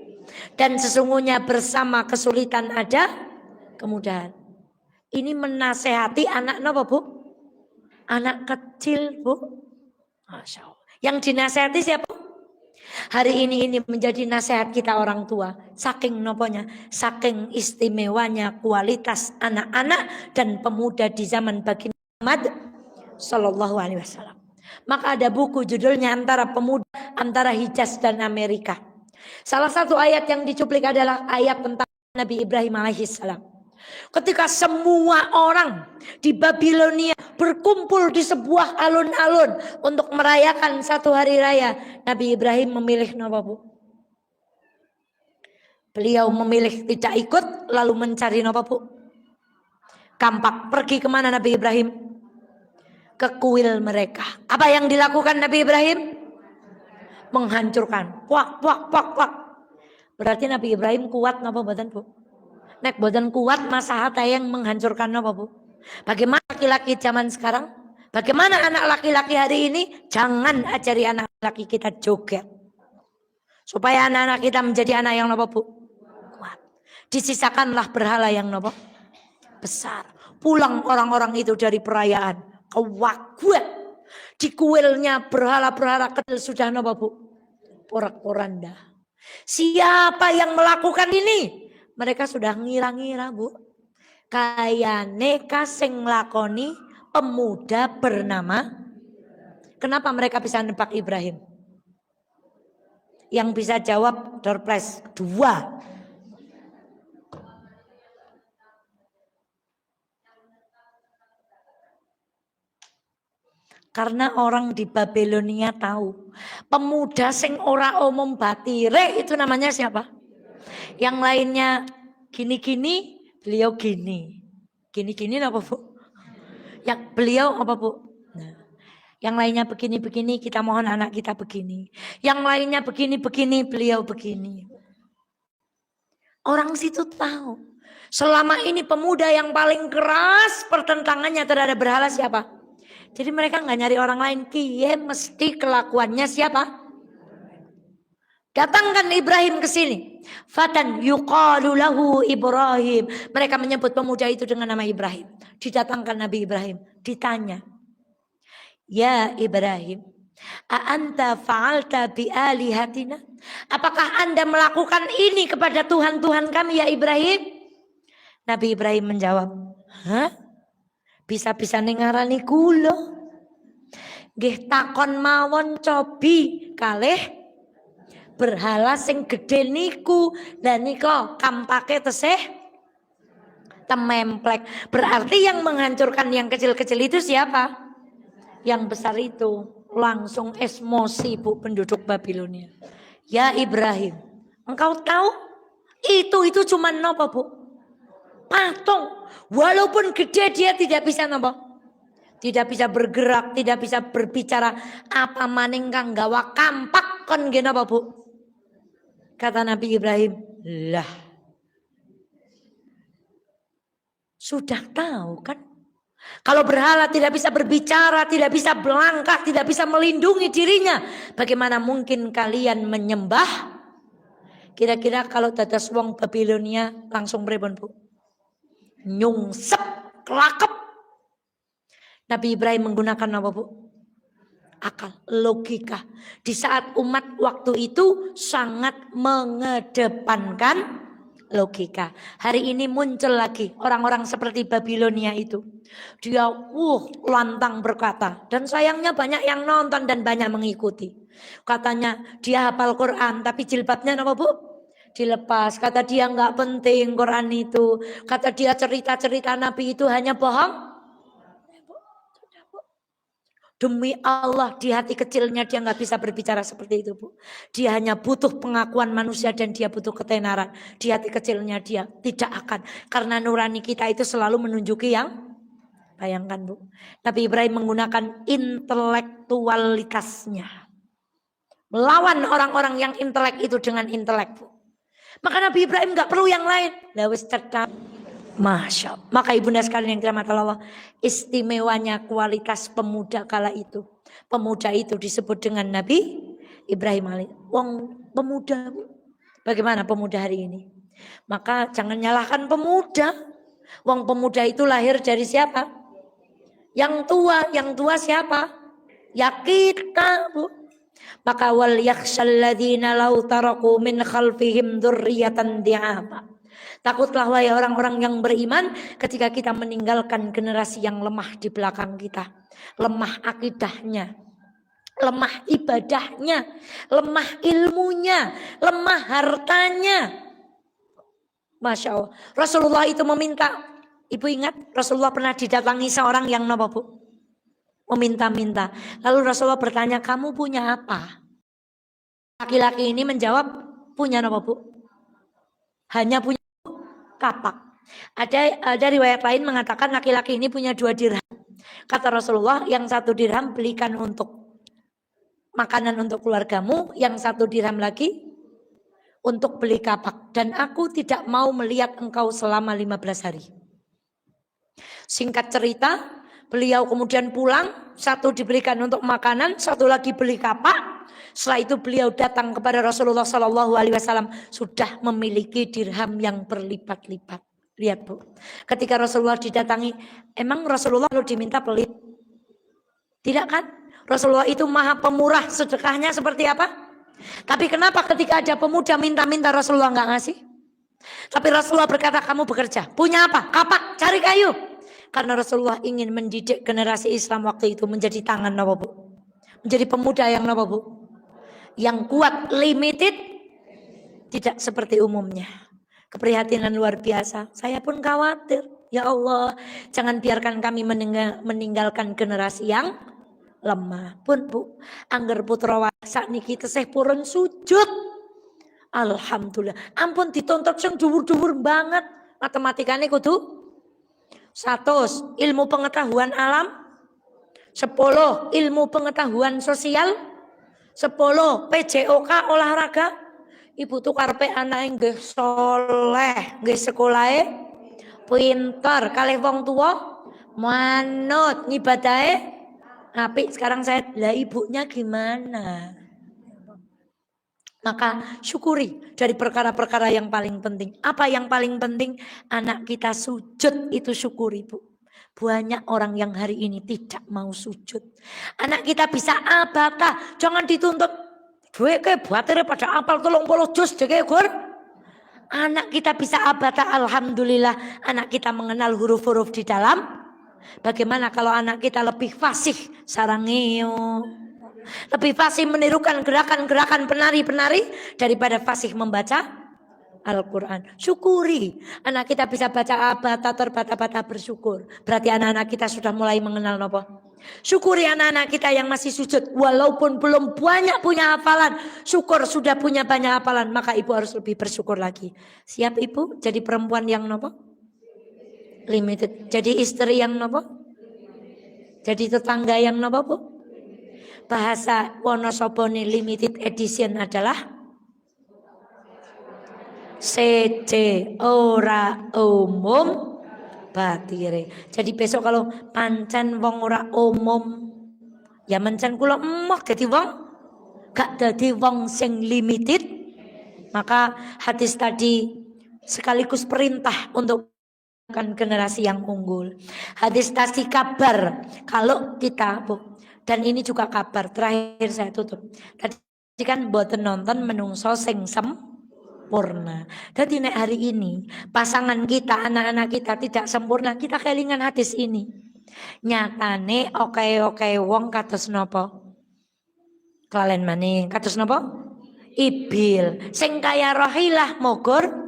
dan sesungguhnya bersama kesulitan ada kemudahan. Ini menasehati anak napa Bu? Anak kecil Bu. Masya Allah. Yang dinasehati siapa? Hari ini menjadi nasihat kita orang tua. Saking noponya, saking istimewanya kualitas anak-anak dan pemuda di zaman baginda Muhammad Sallallahu Alaihi Wasallam. Maka ada buku judulnya Antara Pemuda Antara Hijaz dan Amerika. Salah satu ayat yang dicuplik adalah ayat tentang Nabi Ibrahim alaihissalam. Ketika semua orang di Babilonia berkumpul di sebuah alun-alun untuk merayakan satu hari raya, Nabi Ibrahim memilih napa Bu? Beliau memilih tidak ikut, lalu mencari napa Bu? Kampak. Pergi kemana Nabi Ibrahim? Ke kuil mereka. Apa yang dilakukan Nabi Ibrahim? Menghancurkan. Puak, puak, puak, puak. Berarti Nabi Ibrahim kuat napa mboten Bu? Nek boten kuat masa hata yang menghancurkan apa Bu? Bagaimana laki-laki zaman sekarang? Bagaimana anak laki-laki hari ini? Jangan ajari anak laki kita joget. Supaya anak-anak kita menjadi anak yang apa Bu? Kuat. Disisakanlah berhala yang apa? besar. Pulang orang-orang itu dari perayaan. Kewaguan. Di kuilnya berhala-berhala kecil sudah napa Bu? Porak-poranda. Siapa yang melakukan ini? Mereka sudah ngira-ngira Bu. Kayane sing nglakoni pemuda bernama. Kenapa mereka bisa nebak Ibrahim? Yang bisa jawab door prize 2. Karena orang di Babilonia tahu pemuda sing ora umum batire itu namanya siapa? Yang lainnya gini-gini, beliau gini. Gini-gini apa Bu? Yang beliau apa Bu? Nah, yang lainnya begini-begini, kita mohon anak kita begini. Yang lainnya begini-begini, beliau begini. Orang situ tahu. Selama ini pemuda yang paling keras pertentangannya terhadap berhala siapa? Jadi mereka nggak nyari orang lain, kiye mesti kelakuannya siapa? Datangkan Ibrahim ke sini. Fatan yuqalu lahu Ibrahim. Mereka menyebut pemuda itu dengan nama Ibrahim. Didatangkan Nabi Ibrahim, ditanya, "Ya Ibrahim, a anta fa'alta bi alihatina?" Apakah Anda melakukan ini kepada Tuhan-Tuhan kami ya Ibrahim? Nabi Ibrahim menjawab, "Hah? Bisa-bisa ngarani kula. Nggih takon mawon cobi kalih berhala sing gedhe niku. Lah nika kampake tesih tememplek." Berarti yang menghancurkan yang kecil-kecil itu siapa? Yang besar itu. Langsung emosi Bu penduduk Babilonia. Ya Ibrahim, engkau tahu itu cuma napa Bu? Patung. Walaupun gede dia tidak bisa napa? Tidak bisa bergerak, tidak bisa berbicara. Apa maning kang gawa kampak kon nggih napa Bu? Kata Nabi Ibrahim, "Lah. Sudah tahu kan? Kalau berhala tidak bisa berbicara, tidak bisa melangkah, tidak bisa melindungi dirinya, bagaimana mungkin kalian menyembah?" Kira-kira kalau dados wong Babilonia langsung pripun Bu? Nyungsep, kelakep. Nabi Ibrahim menggunakan apa Bu? Akal, logika. Di saat umat waktu itu sangat mengedepankan logika. Hari ini muncul lagi orang-orang seperti Babilonia itu. Dia lantang berkata, dan sayangnya banyak yang nonton dan banyak mengikuti. Katanya dia hafal Quran tapi jilbabnya apa Bu? Dilepas. Kata dia nggak penting Quran itu. Kata dia cerita-cerita Nabi itu hanya bohong. Demi Allah di hati kecilnya dia nggak bisa berbicara seperti itu Bu. Dia hanya butuh pengakuan manusia dan dia butuh ketenaran. Di hati kecilnya dia tidak akan. Karena nurani kita itu selalu menunjuki yang, bayangkan Bu. Nabi Ibrahim menggunakan intelektualitasnya. Melawan orang-orang yang intelek itu dengan intelek Bu. Maka Nabi Ibrahim gak perlu yang lain. Lawis cerdas. Masya Allah. Maka ibunda sekalian yang dirahmati Allah, istimewanya kualitas pemuda kala itu. Pemuda itu disebut dengan Nabi Ibrahim alaihi. Wong pemuda. Bagaimana pemuda hari ini? Maka jangan nyalahkan pemuda. Wong pemuda itu lahir dari siapa? Yang tua siapa? Ya kita Bu. Maka wal yakhshal ladzina law taraku min khalfihim dzurriyyatan di'afa. Takutlah wahai orang-orang yang beriman ketika kita meninggalkan generasi yang lemah di belakang kita. Lemah akidahnya, lemah ibadahnya, lemah ilmunya, lemah hartanya. Masya Allah. Rasulullah itu meminta, ibu ingat Rasulullah pernah didatangi seorang yang napa Bu? Meminta-minta. Lalu Rasulullah bertanya, kamu punya apa? Laki-laki ini menjawab, punya apa Bu? Hanya punya kapak. Ada riwayat lain mengatakan laki-laki ini punya 2 dirham. Kata Rasulullah, yang 1 dirham belikan untuk makanan untuk keluargamu, yang 1 dirham lagi untuk beli kapak. Dan aku tidak mau melihat engkau selama 15 hari. Singkat cerita, beliau kemudian pulang, 1 diberikan untuk makanan, 1 lagi beli kapak. Setelah itu beliau datang kepada Rasulullah SAW sudah memiliki dirham yang berlipat-lipat. Lihat Bu, ketika Rasulullah didatangi, emang Rasulullah lalu diminta pelit? Tidak kan? Rasulullah itu maha pemurah, sedekahnya seperti apa? Tapi kenapa ketika ada pemuda minta-minta Rasulullah nggak ngasih? Tapi Rasulullah berkata, kamu bekerja, punya apa? Kapak, cari kayu. Karena Rasulullah ingin mendidik generasi Islam waktu itu menjadi tangan apa Bu? Menjadi pemuda yang apa Bu? Yang kuat, limited, tidak seperti umumnya. Keprihatinan luar biasa. Saya pun khawatir. Ya Allah, jangan biarkan kami meninggalkan generasi yang lemah. Pun Bu, angger putra saat niki tesih purun sujud. Alhamdulillah. Ampun dituntut sing dhuwur-dhuwur banget. Matematikane kudu 100 ilmu pengetahuan alam, 10 ilmu pengetahuan sosial, 10 PJOK olahraga. Ibu tuh karepe anake nggih soleh, nggih sekolahe pinter, kalih wong tua manut, ngibadahe apik. Sekarang saya lah ibunya gimana? Maka syukuri dari perkara-perkara yang paling penting. Apa yang paling penting? Anak kita sujud, itu syukuri Bu. Banyak orang yang hari ini tidak mau sujud. Anak kita bisa abata, jangan dituntut. Gue ke buatnya pada apal 30 juz deke gur. Anak kita bisa abata, alhamdulillah. Anak kita mengenal huruf-huruf di dalam. Bagaimana kalau anak kita lebih fasih sarangeo, lebih fasih menirukan gerakan-gerakan penari-penari daripada fasih membaca Al-Quran. Syukuri. Anak kita bisa baca abata, terbata-bata, bersyukur. Berarti anak-anak kita sudah mulai mengenal apa? Syukuri anak-anak kita yang masih sujud. Walaupun belum banyak punya hafalan, syukur sudah punya banyak hafalan. Maka ibu harus lebih bersyukur lagi. Siap ibu jadi perempuan yang apa? Limited. Jadi istri yang apa? Jadi tetangga yang apa Bu? Bahasa Wonosobo limited edition adalah CD ora umum batire. Jadi besok kalau pancen wong ora umum, ya mencen kula emoh dadi wong gak dadi wong sing limited. Maka hadis tadi sekaligus perintah untuk generasi yang unggul. Hadis tadi kabar kalau kita Bu, dan ini juga kabar terakhir saya tutup. Tadi kan boten nonton menungso sing sempurna. Jadi nek hari ini pasangan kita, anak-anak kita tidak sempurna, kita kelingan hadis ini. Nyatane oke wong kados napa? Kelalen maning kados napa? Ibil. Sing kaya rohilah mogor.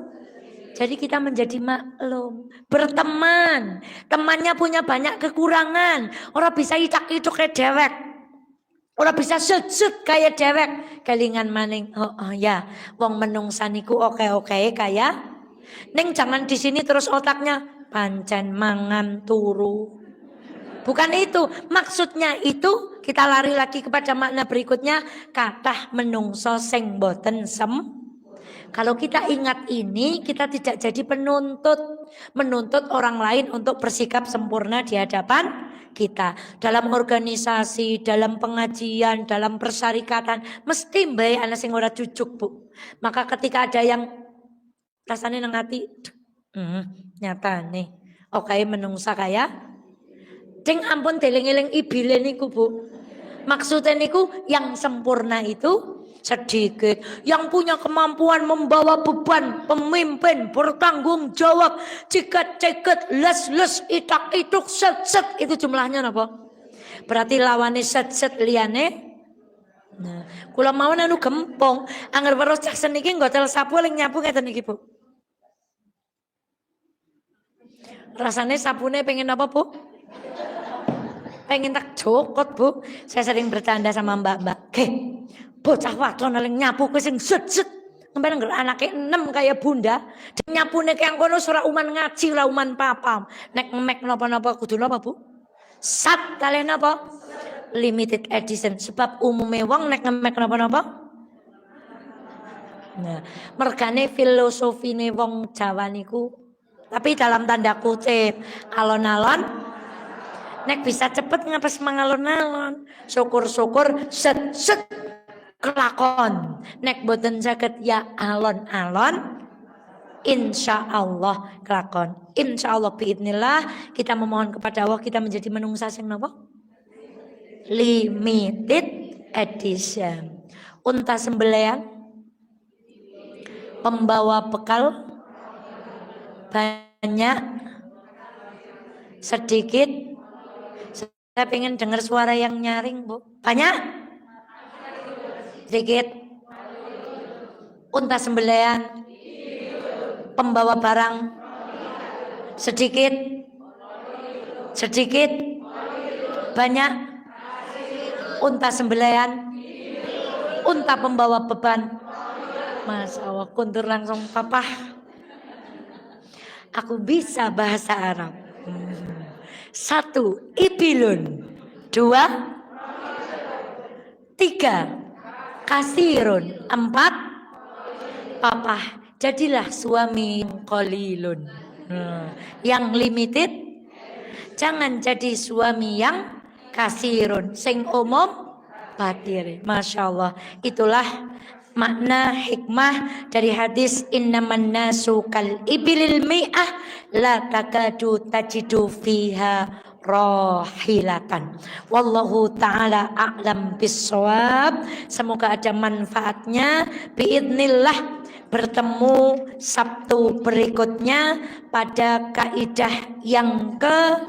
Jadi kita menjadi maklum, berteman, temannya punya banyak kekurangan, orang bisa itak-ituk kayak dewek, orang bisa sud-sud kayak dewek, kelingan maning, oh ya, wong menungsaniku oke kayak, neng jangan di sini terus otaknya pancen mangan turu, bukan itu, maksudnya itu kita lari lagi kepada makna berikutnya, kathah menungso sing boten Kalau kita ingat ini, kita tidak jadi menuntut orang lain untuk bersikap sempurna di hadapan kita. Dalam organisasi, dalam pengajian, dalam persyarikatan, mesti mbae ana sing ora cucuk, Bu. Maka ketika ada yang rasanya nang ati, nyata nih, oke menungsa kaya, cing ampun deling-eling ibile niku, Bu. Maksudnya niku yang sempurna itu sedikit, yang punya kemampuan membawa beban, pemimpin, bertanggung jawab, ciket-ciket, les-les, itak-ituk, set-set, itu jumlahnya apa? Berarti lawannya set-set liyane. Nah, kula mawon anu gempong, angger weruh Jackson niki nggotel sapu ling nyapu ngeten niki, Bu. Rasane sapune pengen apa, Bu? Pengen tak jokot, Bu. Saya sering bercanda sama mbak-mbak. Bocah wadon nang nyapu ku sing set-set. Sampai nang anake 6 kaya bunda. Nyapune kaya kono ora uman ngaji, ora uman papam. Nek ngemek napa-napa kudu napa, Bu? Sat kalian napa? Limited edition. Sebab umume wong nek ngemek napa-napa. Nah, mergane filosofine wong Jawa niku, tapi dalam tanda kutip, alon-alon nek bisa cepet ngapes mangalon-alon. Syukur-syukur set-set kelakon. Nek boten saged ya alon-alon insya Allah kelakon. Insya Allah biidnillah kita memohon kepada Allah kita menjadi menungsa sing napa? Limited edition. Unta sembelian pembawa bekal banyak sedikit. Saya pengen dengar suara yang nyaring, Bu. Banyak? Sedikit. Unta sembelian pembawa barang sedikit. Sedikit. Banyak. Unta sembelian unta pembawa beban. Masya Allah, kuntur langsung papa. Aku bisa bahasa Arab. 1. Ibilun. 2. 3. Kasirun. 4. Papa. Jadilah suami yang qalilun. Yang limited. Jangan jadi suami yang kasirun. Sing umum batir. Masya Allah. Itulah makna hikmah dari hadis innaman nasu kal ibilil mi'ah la takadu tajidu fiha rahilatan. Wallahu ta'ala a'lam bissawab. Semoga ada manfaatnya. Biidnillah bertemu Sabtu berikutnya pada kaidah yang ke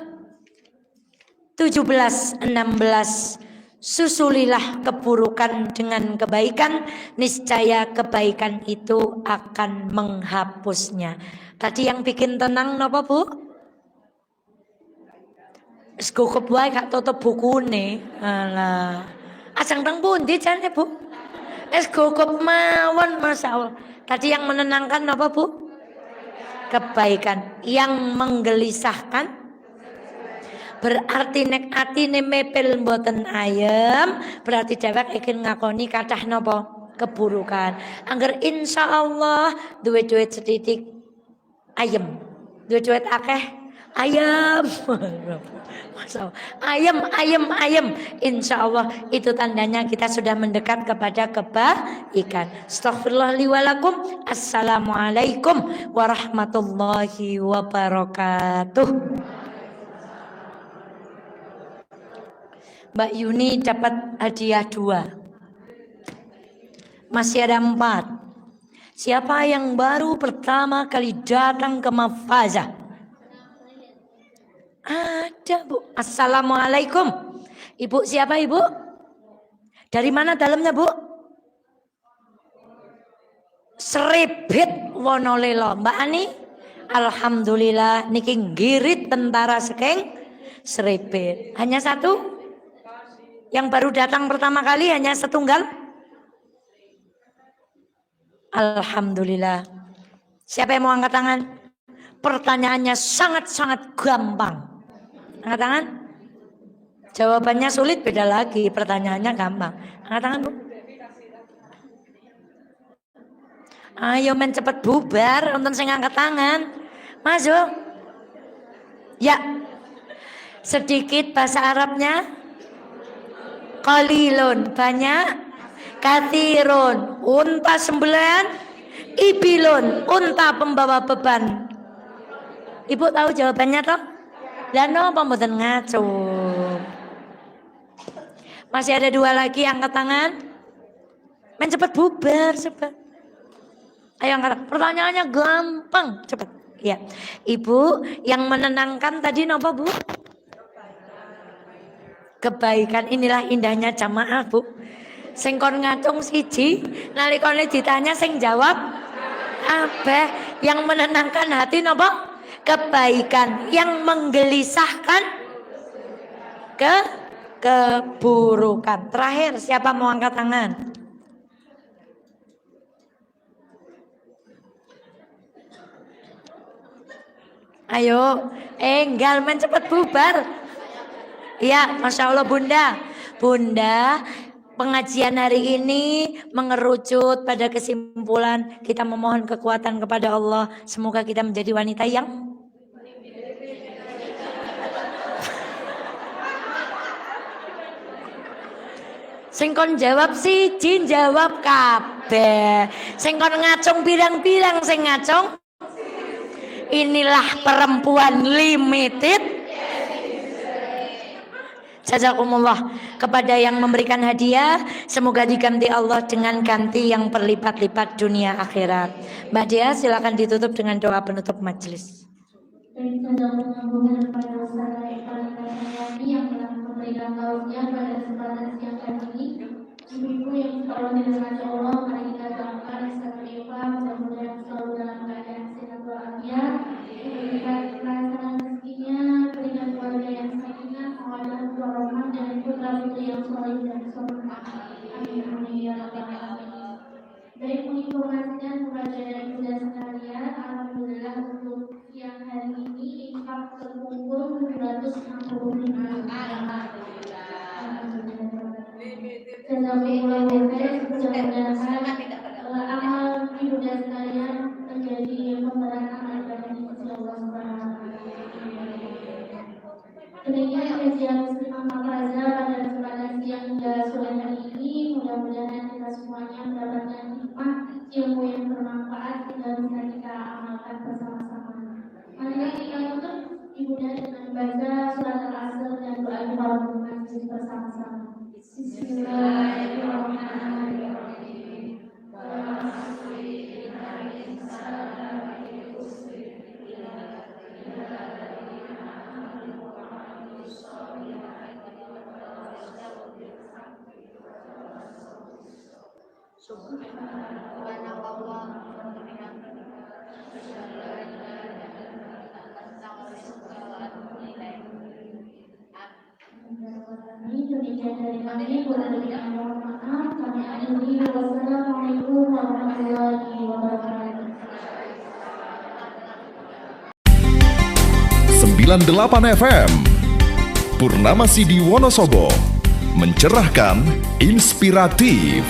17, 16. Susulilah keburukan dengan kebaikan, niscaya kebaikan itu akan menghapusnya. Tadi yang bikin tenang napa, Bu? Wis cukup wae gak tutup bukune. Alah. Ajeng teng pundi jane, Bu? Wis cukup mawon, masyaallah. Tadi yang menenangkan napa, Bu? Kebaikan. Yang menggelisahkan berarti nek atine mepel mboten ayem, berarti dhewek ingin ngakoni kathah napa keburukan. Angger insyaallah duwe duit sedidik ayem, duwe duit akeh ayem. ayem. Insyaallah itu tandanya kita sudah mendekat kepada kebaikan. Astaghfirullah li wa lakum. Assalamualaikum warahmatullahi wabarakatuh. Mbak Yuni dapat hadiah 2. Masih ada 4. Siapa yang baru pertama kali datang ke Mafazah? Ada, Bu. Assalamualaikum. Ibu siapa, Ibu? Dari mana dalamnya, Bu? Srebet Wonolelo. Mbak Ani? Alhamdulillah niki ngirit tentara sekeng Srebet. Hanya 1? Yang baru datang pertama kali hanya setunggal? Alhamdulillah. Siapa yang mau angkat tangan? Pertanyaannya sangat-sangat gampang. Angkat tangan? Jawabannya sulit beda lagi. Pertanyaannya gampang. Angkat tangan, Bu. Ayo men cepet bubar. Untuk saya angkat tangan. Masuk. Ya. Sedikit bahasa Arabnya. Qalilun banyak, kathirun unta sembelian, ibilun unta pembawa beban. Ibu tahu jawabannya toh? Lah napa mboten ngacung? Masih ada 2 lagi angkat tangan. Men cepet bubar cepat. Ayo angkat. Pertanyaannya gampang, cepat. Ya. Ibu yang menenangkan tadi napa, Bu? Kebaikan. Inilah indahnya jamaah, Bu. Sing kon ngacung siji, nalikane ditanya sing jawab abeh. Yang menenangkan hati napa? Kebaikan. Yang menggelisahkan keburukan. Terakhir, siapa mau angkat tangan? Ayo, enggal men cepet bubar. Ya, Masya Allah Bunda. Bunda, pengajian hari ini mengerucut pada kesimpulan kita memohon kekuatan kepada Allah. Semoga kita menjadi wanita yang sing kon jawab siji jawab kabeh. Sing kon ngacung pirang-pirang sing ngacung Inilah perempuan limited. Jazakumullah kepada yang memberikan hadiah, semoga diganti Allah dengan ganti yang berlipat-lipat dunia akhirat. Mbak Dia silakan ditutup dengan doa penutup majelis. Dan sedang menghubungkan kepada Ustaz Eka yang telah memberikan tausiah pada kesempatan siang hari ini. Ibu-ibu yang Allah dirahmati Allah, mari kita doakan Ustaz Eka mudah-mudahan selalu dalam keadaan sehat walafiat, diberikan kelancaran rezekinya, berikan keluarga yang sakinah, mawaddah warahmah dan putra-putri yang saleh dan salehah. Amin amin ya rabbal alamin. Baik, menginformasikan kepada ibu dan sekalian, alhamdulillah untuk siang hari ini infak terkumpul 765. Jazakumullah khairan. Mudah-mudahan amal ibu dan sekalian menjadi pemberat amal ibadah di sisi Allah Subhanahu wa taala. Demikian kajian Muslimah Makassar pada kesempatan siang hingga sore hari ini. Mudah-mudahan kita semuanya mendapatkan hikmah ilmu yang bermanfaat dan bisa kita amalkan bersama-sama. Marilah kita tutup ibu dan dengan baca surat Al-Asr dan doa para pengajian bersama-sama. Bismillahirrahmanirrahim. Demikian dari kami, mohon maaf. Kami akhiri. Wassalamualaikum warahmatullahi wabarakatuh. 98 FM Purnama Sidi Wonosobo, mencerahkan, inspiratif.